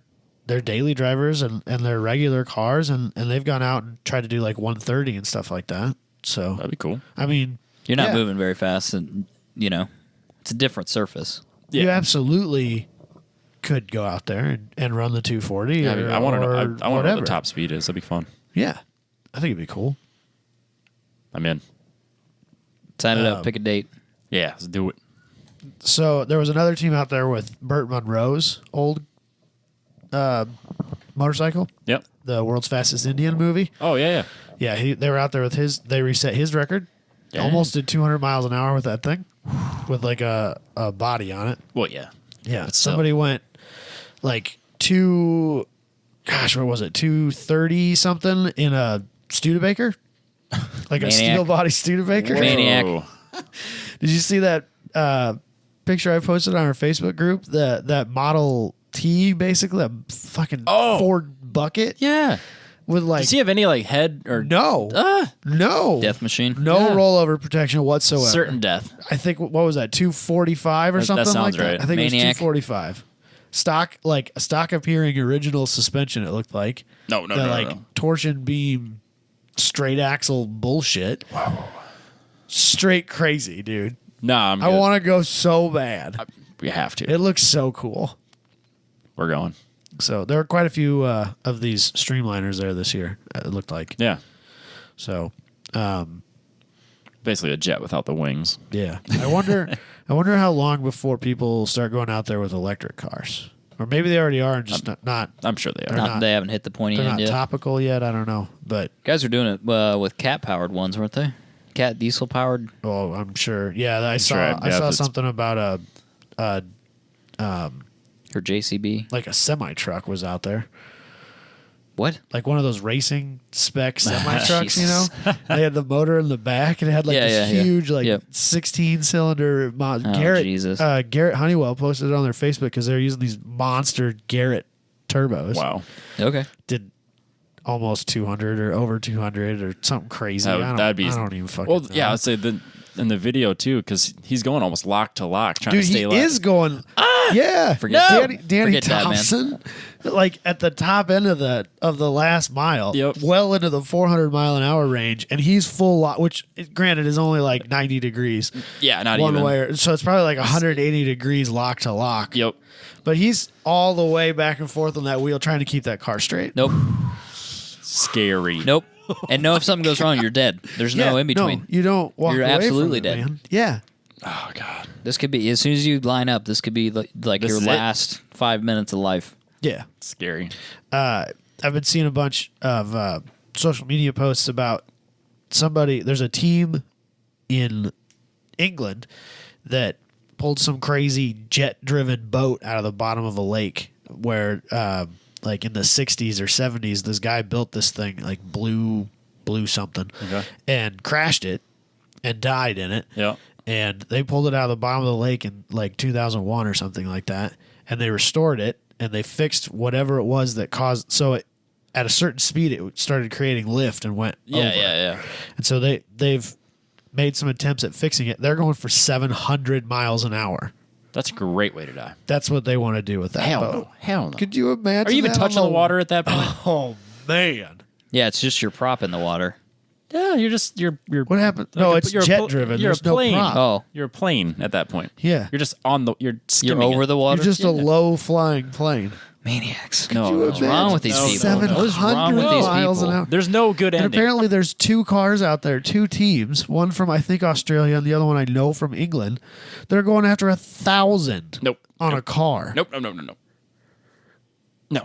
daily drivers and their regular cars, and they've gone out and tried to do like 130 and stuff like that. So That'd be cool. I mean, You're not yeah, moving very fast, and it's a different surface. You Yeah. absolutely could go out there and run the 240. Yeah, I want to know. I want to know whatever. what the top speed is. That'd be fun. Yeah, I think it'd be cool. I'm in. Sign it up. Pick a date. Yeah, let's do it. So there was another team out there with Burt Munro's old motorcycle, Yep. the World's Fastest Indian movie. Oh yeah, yeah. Yeah, they were out there with his. They reset his record. Yeah. Almost did 200 miles an hour with that thing, with like a body on it. Well, yeah. Yeah, But somebody went like what was it? 230 something in a Studebaker, like a Maniac. steel body Studebaker. Maniac. Whoa. Did you see that picture I posted on our Facebook group? That Model T, basically that fucking Ford bucket. Yeah. With like, Does he have any like head or no, Death machine. no Yeah. rollover protection whatsoever. certain death? I think what was that, 245 or That something sounds like that? right. I think Maniac. it was 245. Stock appearing original suspension. It looked like No, no, the, no, like no. torsion beam, straight axle bullshit. Straight crazy, dude. Nah, I'm I good. want to go so bad. We have to. It looks so cool. We're going. So there were quite a few of these streamliners there this year. It looked like. Yeah. So, Basically a jet without the wings. yeah. I wonder how long before people start going out there with electric cars, or maybe they already are and just not I'm sure they are. They're not- They haven't hit the pointy they're end not yet. topical yet. I don't know, but Guys are doing it with cat powered ones, weren't they? Cat diesel powered. oh, I'm sure. Yeah, I sure, saw yeah, if it's- something about Or JCB. like a semi truck was out there. What? Like one of those racing spec semi trucks, you Jesus. know? They had the motor in the back and it had like Yeah, this yeah, yeah. huge, like Yep. 16 cylinder. Oh, Jesus. Garrett Honeywell posted it on their Facebook because they're using these monster Garrett turbos. Wow. Okay. Did almost 200 or over 200 or something crazy. That would- I don't, that'd be- I don't even fucking Well, know. yeah, I'd say in the video too, because he's going almost lock to lock, trying Dude, to stay he alive. is going. Yeah, Forget that. Danny Forget that, man. Thompson, like at the top end of the last mile, Yep. well into the 400 mile an hour range, and he's full lock. Which, granted, is only like 90 degrees Yeah, not one even. way, so it's probably like 180 degrees lock to lock. Yep. But he's all the way back and forth on that wheel, trying to keep that car straight. Nope. Scary. Nope. And no, if something goes wrong, you're dead. There's no in between. No, you don't walk. You're away absolutely from it, dead. man. Yeah. Oh God. This could be, as soon as you line up, this could be like This your is it? last 5 minutes of life. Yeah. Scary. I've been seeing a bunch of social media posts about somebody. There's a team in England that pulled some crazy jet-driven boat out of the bottom of a lake where, like in the 60s or 70s, this guy built this thing, like blue something, Okay. and crashed it and died in it. Yeah. And they pulled it out of the bottom of the lake in like 2001 or something like that. And they restored it and they fixed whatever it was that caused. So it, at a certain speed, it started creating lift and went over. Yeah. And so they've made some attempts at fixing it. They're going for 700 miles an hour. That's a great way to die. That's what they want to do with that Hell boat. no. Hell no. Could you imagine? Are you even that on touching the water at that point? Oh man! Yeah, it's just your prop in the water. Yeah, you're What happened? No, it's jet driven. You're There's a no plane. prop. Oh. You're a plane at that point. Yeah. You're just on the. You're You're skimming over it. the water. You're just a Yeah. low flying plane. Maniacs. No, What's wrong with these no, people? no, What is wrong with 700 these miles an people? hour. There's no good And ending. apparently there's two cars out there, two teams, one from I think Australia and the other one I know from England. They're going after 1,000 Nope. on a car. Nope. No.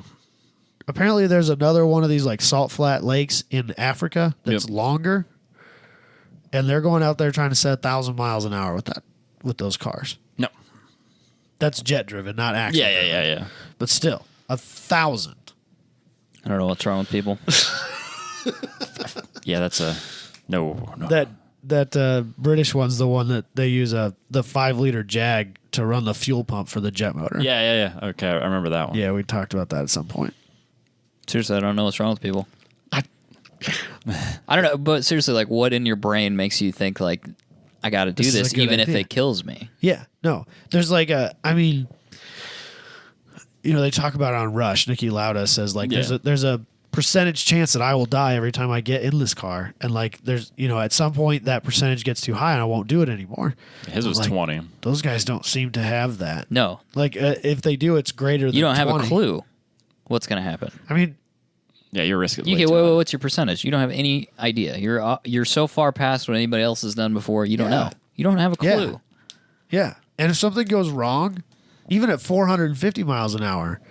Apparently there's another one of these like salt flat lakes in Africa that's Yep. longer. And they're going out there trying to set 1,000 miles an hour with those cars. No. That's jet driven, not axle. driven. Yeah. But still, 1,000. I don't know what's wrong with people. Yeah, that's a no. That British one's the one that they use the 5-liter Jag to run the fuel pump for the jet motor. Yeah. Okay, I remember that one. Yeah, we talked about that at some point. Seriously, I don't know what's wrong with people. I don't know, but seriously, like, what in your brain makes you think like I got to do This is a this, good even if idea. it kills me? Yeah, no. There's like they talk about it on Rush. Nikki Lauda says like Yeah. there's a percentage chance that I will die every time I get in this car. And like, there's, at some point that percentage gets too high and I won't do it anymore. His was Like, 20. Those guys don't seem to have that. No. Like, if they do, it's greater than You don't have 20. a clue what's going to happen. I mean, Yeah, you're risking. You get, what's your percentage? You don't have any idea. You're so far past what anybody else has done before. You don't know. You don't have a clue. Yeah. And if something goes wrong, even at 450 miles an hour,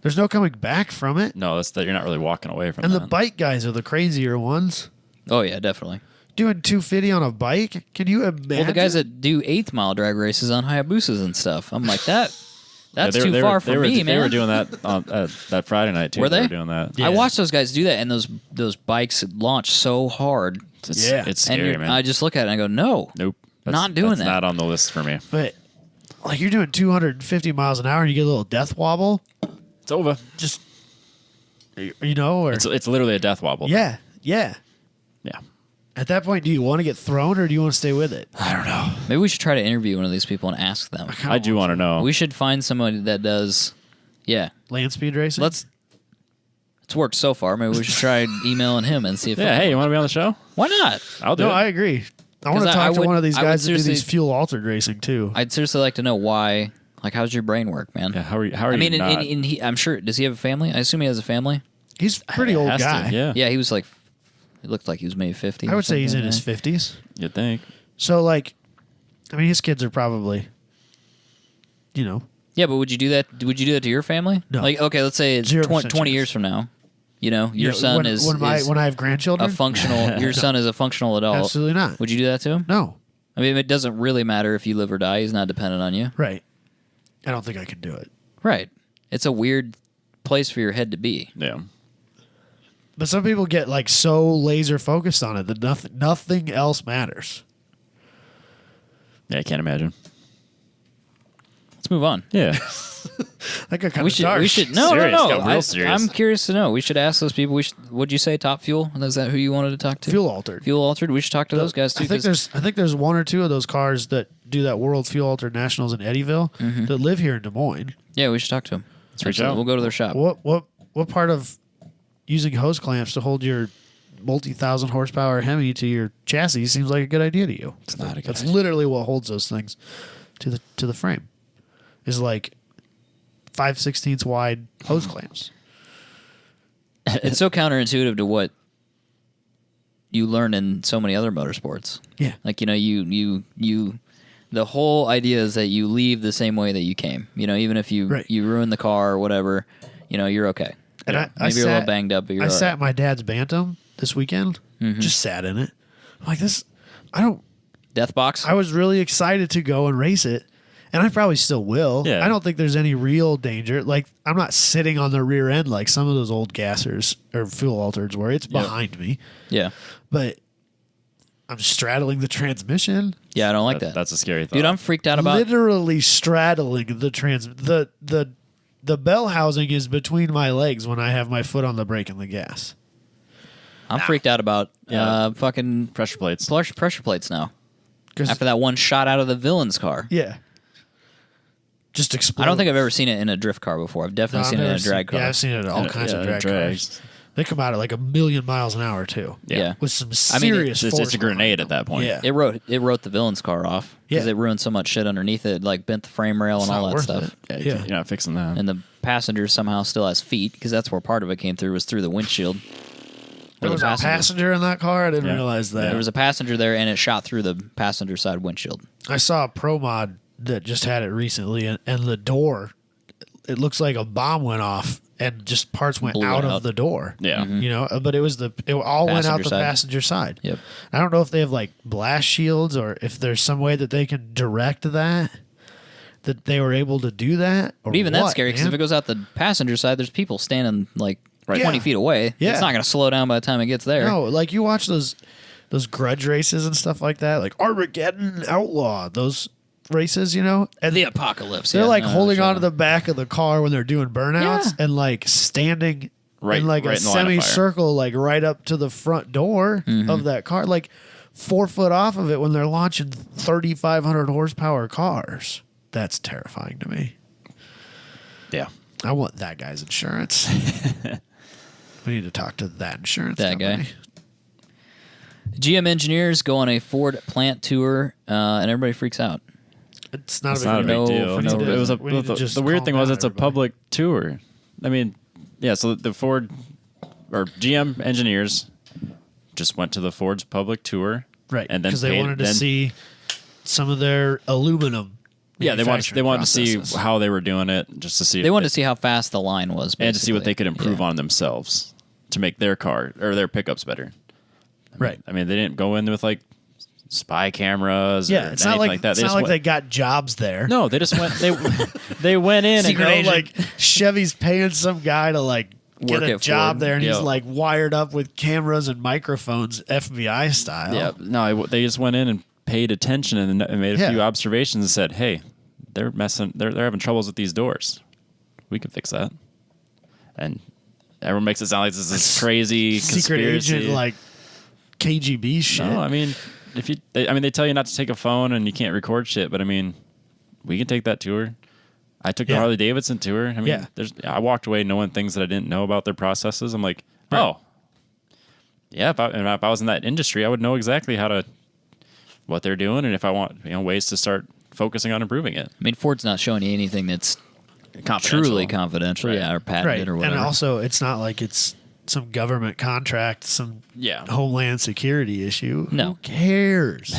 there's no coming back from it. No, that's that. You're not really walking away from. And that. the bike guys are the crazier ones. Oh yeah, definitely. Doing 250 on a bike? Can you imagine? Well, the guys that do 8th mile drag races on Hayabusas and stuff, I'm like that. That's too far for me, man. They were doing that on that Friday night too. Were they? Were doing that? Yeah. I watched those guys do that, and those bikes launch so hard. It's scary, And man. I just look at it and I go, no, Nope. Not doing that's that. Not on the list for me. But like you're doing 250 miles an hour and you get a little death wobble, It's over. just or It's literally a death wobble. yeah. Yeah. At that point, do you want to get thrown or do you want to stay with it? I don't know. maybe we should try to interview one of these people and ask them. I do want to know. We should find somebody that does, Land speed racing? It's worked so far. Maybe we should try emailing him and see if Yeah. Hey, you want to be on the show? why not? I'll do No, it. I agree. I want to 'Cause talk I to would- one of these I would guys that do these seriously- fuel altered racing too. I'd seriously like to know why. Like, how's your brain work, man? Yeah. How are you? How are I mean, you not? I'm sure. Does he have a family? I assume he has a family. He's a pretty old Has to, guy. yeah. Yeah, he was like, it looked like he was maybe 50. I or would say he's something in his like 50s. You'd think. So like, I mean, his kids are probably, that. Yeah, but would you do that? Would you do that to your family? No. Like, okay, let's say it's 0% 20 chance. years from now. Your son when, is when I have grandchildren. a functional. Your son is a functional adult. Absolutely not. Would you do that to him? No. I mean, it doesn't really matter if you live or die. He's not dependent on you. Right. I don't think I can do it. Right. It's a weird place for your head to be. Yeah. But some people get like so laser focused on it that nothing else matters. Yeah. I can't imagine. Let's move on. Yeah. That got kind We of should. dark. We should. No, Serious, no, got no. real serious. I'm curious to know. We should ask those people. Would you say Top Fuel? Is that who you wanted to talk to? Fuel altered. Fuel Altered. We should talk to those guys too. I think there's one or two of those cars that do that World Fuel Altered Nationals in Eddyville that live here in Des Moines. Yeah, we should talk to them. Let's reach out. We'll go to their shop. What part of using hose clamps to hold your multi-thousand horsepower Hemi to your chassis seems like a good idea to you? It's not a good That's idea. literally what holds those things to the frame. Is like 5/16 wide hose clamps. It's so counterintuitive to what you learn in so many other motorsports. Yeah. Like, you the whole idea is that you leave the same way that you came. Even if you Right. you ruin the car or whatever, you're okay. And Maybe I you're a little banged up, but you're I all sat right. in my dad's Bantam this weekend. Just sat in it. I'm like this. Death box. I was really excited to go and race it, and I probably still will. Yeah. I don't think there's any real danger. Like I'm not sitting on the rear end like some of those old gassers or fuel altereds where it's behind me, Yeah. but I'm straddling the transmission. Yeah, I don't like that. That's a scary thought. Dude, I'm freaked out about Literally straddling the the bell housing is between my legs when I have my foot on the brake and the gas. I'm freaked out about Yeah. fucking pressure plates. pressure plates now. 'Cause- After that one shot out of the villain's car. Yeah. Just explode. I don't think I've ever seen it in a drift car before. I've definitely seen it in a drag car. Yeah, I've seen it in all kinds of drag drags. cars. They come out at like 1,000,000 miles an hour too. Yeah. With some I mean, serious It's force a grenade at that point. Yeah. It wrote the villain's car off because Yeah. it ruined so much shit underneath it, like bent the frame rail It's and all not that worth stuff. it. Yeah, Yeah. you're not fixing that. And the passenger somehow still has feet because that's where part of it came through was through the windshield. There was a passenger in that car. I didn't Yeah. realize that. There was a passenger there, and it shot through the passenger side windshield. I saw a pro mod that just had it recently, and the door, it looks like a bomb went off and just parts went Blew it out out. of the door. Yeah. But it all went out Passenger the side. passenger side. Yep. I don't know if they have like blast shields or if there's some way that they can direct that they were able to do that. Or But even that's what, scary because man? if it goes out the passenger side, there's people standing like Right. 20 Yeah. feet away. Yeah. It's not going to slow down by the time it gets there. No, like you watch those grudge races and stuff like that, like Armageddon Outlaw, those races, and The apocalypse. they're yeah. like No, holding sure. onto the back of the car when they're doing burnouts Yeah. and like standing Right- in like right a in the line of fire. semicircle, like right up to the front door Mm-hmm. of that car, like 4 foot off of it when they're launching 3,500 horsepower cars. That's terrifying to me. Yeah. I want that guy's insurance. We need to talk to that insurance That guy. company. GM engineers go on a Ford plant tour, and everybody freaks out. It's not It's a not a big big No- deal. for no It was We need to just the weird calm thing was down, it's a everybody. public tour. I mean, yeah. So the Ford or GM engineers just went to the Ford's public tour, Right, And then because they wanted to see some of their aluminum. Yeah, they wanted to see processes. how they were doing it, just to see. They wanted to see how fast the line was, and to see what they could improve Yeah. on themselves to make their car or their pickups better. Right. I mean, they didn't go in with like spy cameras. Yeah, or it's not anything like that. it's not just like went- they got jobs there. No, they just went. They went in You know, and like Chevy's paying some guy to like get Work a at job Ford. there, and he's Yeah. like wired up with cameras and microphones, FBI style. yeah, no, they just went in and paid attention and made a few Yeah. observations and said, "Hey, they're messing. They're having troubles with these doors. We can fix that." And everyone makes it sound like this is crazy secret conspiracy. agent like KGB shit. No, I mean, they tell you not to take a phone and you can't record shit, but I mean, we can take that tour. I took the Yeah. Harley Davidson tour. I mean, Yeah. I walked away knowing things that I didn't know about their processes. I'm like, Right. oh, yeah. If I was in that industry, I would know exactly what they're doing, and if I want ways to start focusing on improving it. I mean, Ford's not showing you anything that's Confidential. truly confidential, Right. yeah, or patented right, or whatever. and also it's not like it's some government contract, some Yeah. homeland security issue. No. Who cares?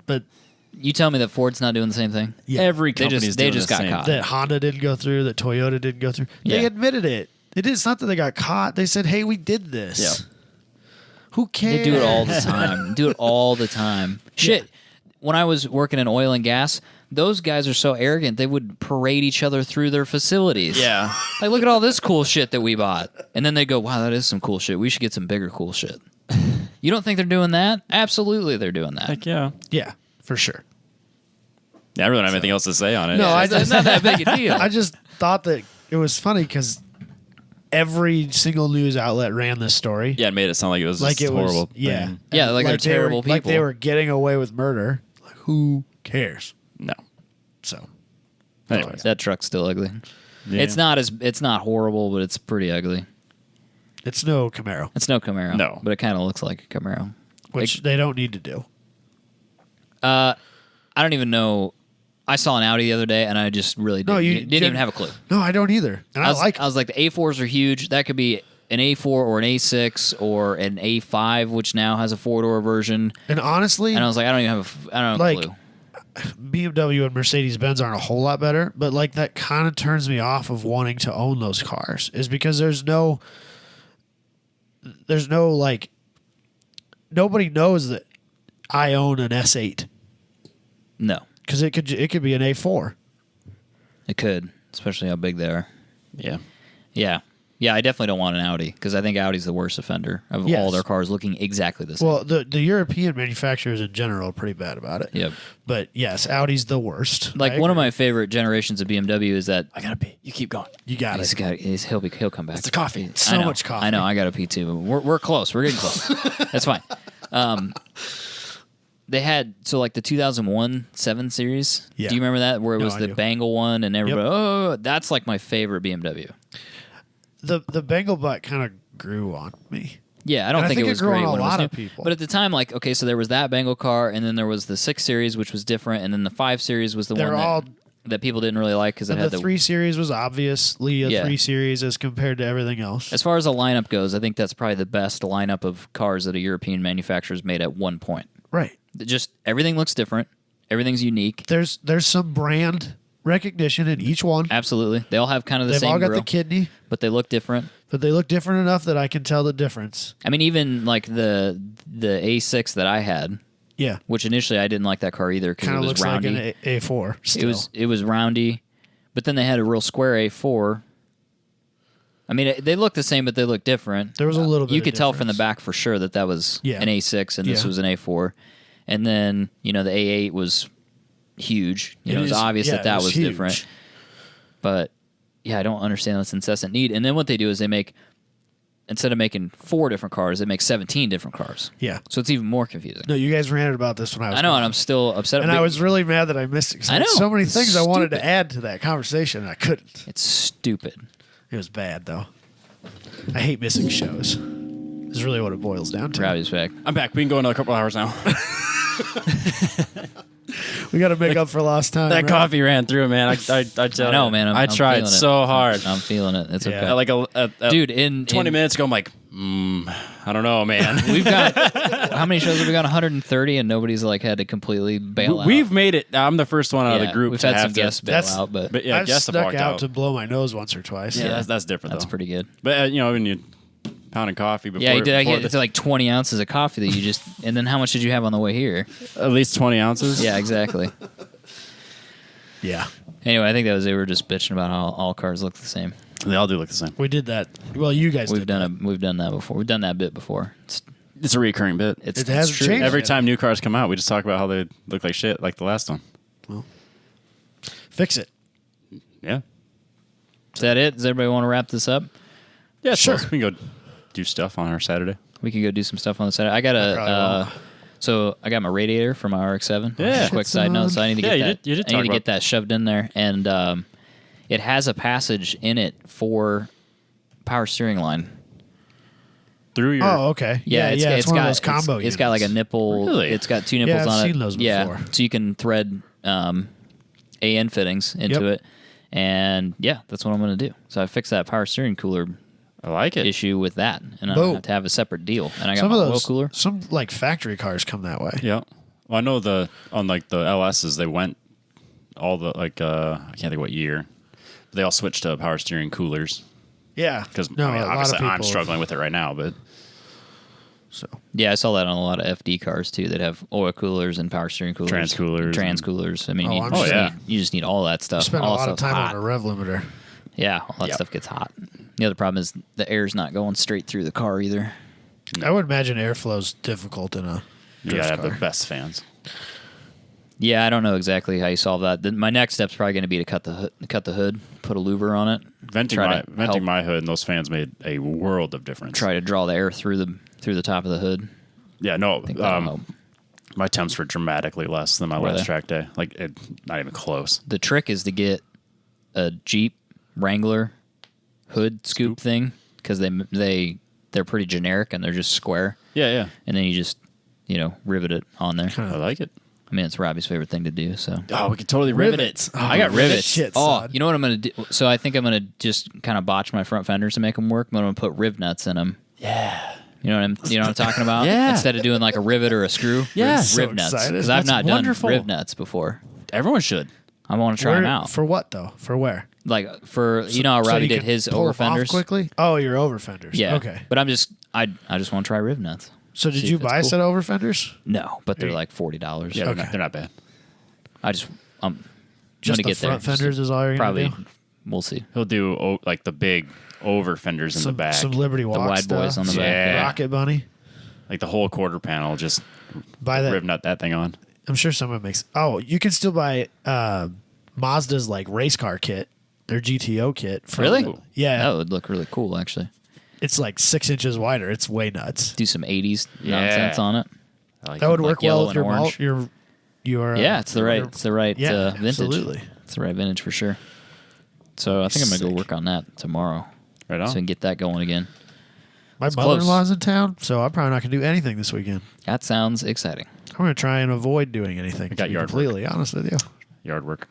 But You tell me that Ford's not doing the same thing? yeah, Every They company's just- they doing just the got same. caught. that Honda didn't go through, that Toyota didn't go through. They Yeah. admitted it. It's not that they got caught. They said, "Hey, we did this." Yeah. Who cares? They do it all the time. Do it all the time. Shit. When I was working in oil and gas, those guys are so arrogant, they would parade each other through their facilities. Yeah. Like, look at all this cool shit that we bought. And then they go, wow, that is some cool shit. We should get some bigger cool shit. You don't think they're doing that? Absolutely, they're doing that. Heck yeah. Yeah, for sure. Yeah, I really don't have anything else to say on it. No, I It's just not that big a deal. I just thought that it was funny because every single news outlet ran this story. Yeah, it made it sound like it was Like this it was, horrible yeah, thing. Yeah, like they're they were- terrible Like they people. were getting away with murder. Like, who cares? No. So, Anyways. That truck's still ugly. Yeah. It's not horrible, but it's pretty ugly. it's no Camaro, It's no Camaro. No. But it kind of looks like a Camaro. which they don't need to do. I don't even know. I saw an Audi the other day, and I just really No, didn't even have a clue. No, I don't either. And I I was like, the A4s are huge. That could be an A4 or an A6 or an A5, which now has a 4-door version. and honestly, And I was like, I don't have Like, a clue. BMW and Mercedes Benz aren't a whole lot better, but like that kind of turns me off of wanting to own those cars is because there's no like nobody knows that I own an S8 No, because it could be an A4. it could, especially how big they are. Yeah. Yeah, I definitely don't want an Audi because I think Audi's the worst offender of Yes. all their cars looking exactly the same. Well, the European manufacturers in general are pretty bad about it. Yep. But yes, Audi's the worst. Like I one of agree. my favorite generations of BMW is that I gotta pee. You keep going. You got it. he'll come back. It's the coffee. So I know, much coffee. I know. I got to pee too. We're close. We're getting close. That's fine. They had like the 2001 7 Series. Yeah. Do you remember that where it No, was I the do. Bangle one and everybody? Oh, that's like my favorite BMW. The Bengal butt kind of grew on me. Yeah, I don't And I think think it it was grew great on a when it was lot new. of people. But at the time, like, okay, so there was that Bengal car, and then there was the 6 Series, which was different, and then the 5 Series was the They're one all that people didn't really like because it And had the 3 Series was obviously a Yeah. 3 Series as compared to everything else. As far as a lineup goes, I think that's probably the best lineup of cars that a European manufacturer's made at one point. Right. Just everything looks different. Everything's unique. There's some brand recognition in each one. Absolutely. They all have kind of the They've same all got grill, the kidney, but they look different. but they look different enough that I can tell the difference. I mean, even like the A6 that I had, Yeah. which initially I didn't like that car either because Kind it of was looks roundy. like an A4 still. It was roundy, but then they had a real square A4. I mean, they look the same, but they look different. There was a little bit You of could tell from the difference. back for sure that was Yeah. an A6 and this Yeah. was an A4. And then, the A8 was huge. It was obvious it that was was huge. different. But yeah, I don't understand this incessant need. And then what they do is instead of making 4 different cars, they make 17 different cars. Yeah. So it's even more confusing. No, you guys ranted about this when I was I know, gone. and I'm still upset. And I was really mad that I missed it. 'Cause I had know. so many things I wanted to Stupid. add to that conversation, and I couldn't. It's stupid. It was bad, though. I hate missing shows. Is really what it boils down to. Robbie's back. I'm back. We can go another couple hours now. We got to make up for lost time. That right? coffee ran through, man. I tell know, you. man. I I'm tried feeling it. so hard. I'm feeling it. It's Yeah. okay. Like Dude, in 20 minutes ago, I'm like, I don't know, man. We've got how many shows have we got? 130, and nobody's like had to completely bail out. We've made it. I'm the first one out of the group We've to had have some to. guests bail out, but Yeah, I've guests have snuck walked out out. to blow my nose once or twice. Yeah, that's different. that's though. pretty good. But when you pounding coffee before, Yeah, you did. I before get it's like 20 ounces of coffee that you just, and then how much did you have on the way here? at least 20 ounces. Yeah, exactly. Yeah. Anyway, I think that was they were just bitching about how all cars look the same. They all do look the same. We did that. Well, you guys We've did done that. we've done that before. We've done that bit before. It's a recurring bit. It's It hasn't true. changed. Every time new cars come out, we just talk about how they look like shit, like the last one. Fix it. Yeah. Is that it? Does everybody want to wrap this up? Yeah, Sure. We can go do stuff on our Saturday. We can go do some stuff on the side. I got probably so I got my radiator for my RX-7. Yeah. Just a quick side note. So I need to Yeah, get you that. did- you did I need talk to about- get that shoved in there, and it has a passage in it for power steering line. Through your. Oh, okay. It's one of those combo It's got like a units. nipple. Really? It's got two nipples I've on it. seen those Yeah, before. so you can thread AN fittings into Yep. it, and yeah, that's what I'm going to do. So I fixed that power steering cooler I like it. issue with that, and I Boom. don't have to have a separate deal. And I got Some my of oil those, cooler. some like factory cars come that way. Yeah. Well, I know on like the LSs, they went all the like I can't think what year. They all switched to power steering coolers Yeah. because no, a lot of obviously I'm people- struggling with it right now, but So Yeah, I saw that on a lot of FD cars too that have oil coolers and power steering coolers, Trans coolers trans and- coolers. I mean, Oh, you, I'm just sure. need, you just need all that stuff. spend a all lot that of stuff's time hot. on a rev limiter. Yeah, all that Yep. stuff gets hot. The other problem is the air's not going straight through the car either. I would imagine airflow's difficult in a you drift gotta have car. the best fans. Yeah, I don't know exactly how you solve that. My next step's probably going to be to cut the hood, put a louver on it, Venting Try to help. my hood and those fans made a world of difference. try to draw the air through the top of the hood. Yeah, no. I think that'll help. My temps were dramatically less than my Were last they? track day. Like not even close. The trick is to get a Jeep Wrangler hood scoop thing because they're pretty generic and they're just square, Yeah. and then you just rivet it on there. I like it. I mean, it's Robbie's favorite thing to do. So Oh, we could totally rivet Rivets. it. I got rivets. shit, Oh, son. you know what I'm gonna do? So I think I'm gonna just kind of botch my front fenders to make them work. But I'm gonna put riv nuts in them. Yeah. You know what I'm talking about? Yeah. Instead of doing like a rivet or a screw. Yeah. riv So nuts excited. because I've That's not wonderful. done riv nuts before. Everyone should. I want to try Where- them out. For what though? For where? Like for how So Robbie you did can his pull over them off fenders. quickly. Oh, your over fenders. Yeah. Okay. But I just want to try riv nuts. So did See you if it's buy a cool. set of over fenders? No, but they're Hey. like $40. Yeah, Okay. they're not bad. I'm Just gonna the get front there. fenders is all you're gonna Probably. do? We'll see. He'll do like the big over fenders in the back. Some Liberty Walk The wide stuff. boys on the back. Yeah. Yeah. Rocket Bunny. Like the whole quarter panel, just Buy that. riv nut that thing on. I'm sure someone makes. Oh, you can still buy Mazda's like race car kit, their GTO kit. from- Really? Yeah. That would look really cool, actually. It's like 6 inches wider. It's way nuts. Do some 80s Yeah. nonsense on it. I like That would it. like work well yellow with and your orange. your Yeah, it's the right Yeah, vintage. absolutely. It's the right vintage for sure. So I think I'm gonna go Sick. work on that tomorrow, Right so I on. can get that going again. My It's mother-in-law's in town, so I'm probably not gonna do anything this weekend. That sounds exciting. I'm gonna try and avoid doing anything. I got to be yard work. completely honest with you. Yard work.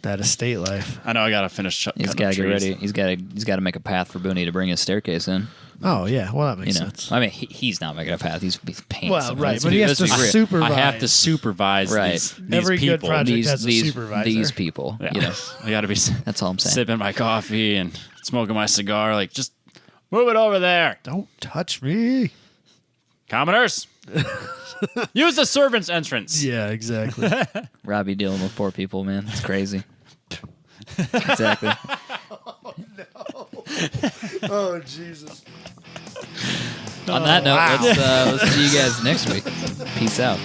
That estate life. I know I gotta finish. He's cutting got up to get trees. ready. He's got to make a path for Booney to bring his staircase in. Oh yeah, well that makes You know, sense. I mean, he's not making a path. He's paying. Well, someone. right, Let's but be- he has let's to be real. supervise. I have to supervise Right. these Every good people. project has a supervisor. these people. Yeah. You know, I gotta be that's all I'm saying. sipping my coffee and smoking my cigar. Like, just move it over there, Don't touch me. commoners. Use the servants' entrance. Yeah, exactly. Robbie dealing with poor people, man. It's crazy. Exactly. Oh Jesus. On that note, Wow. let's see you guys next week. Peace out.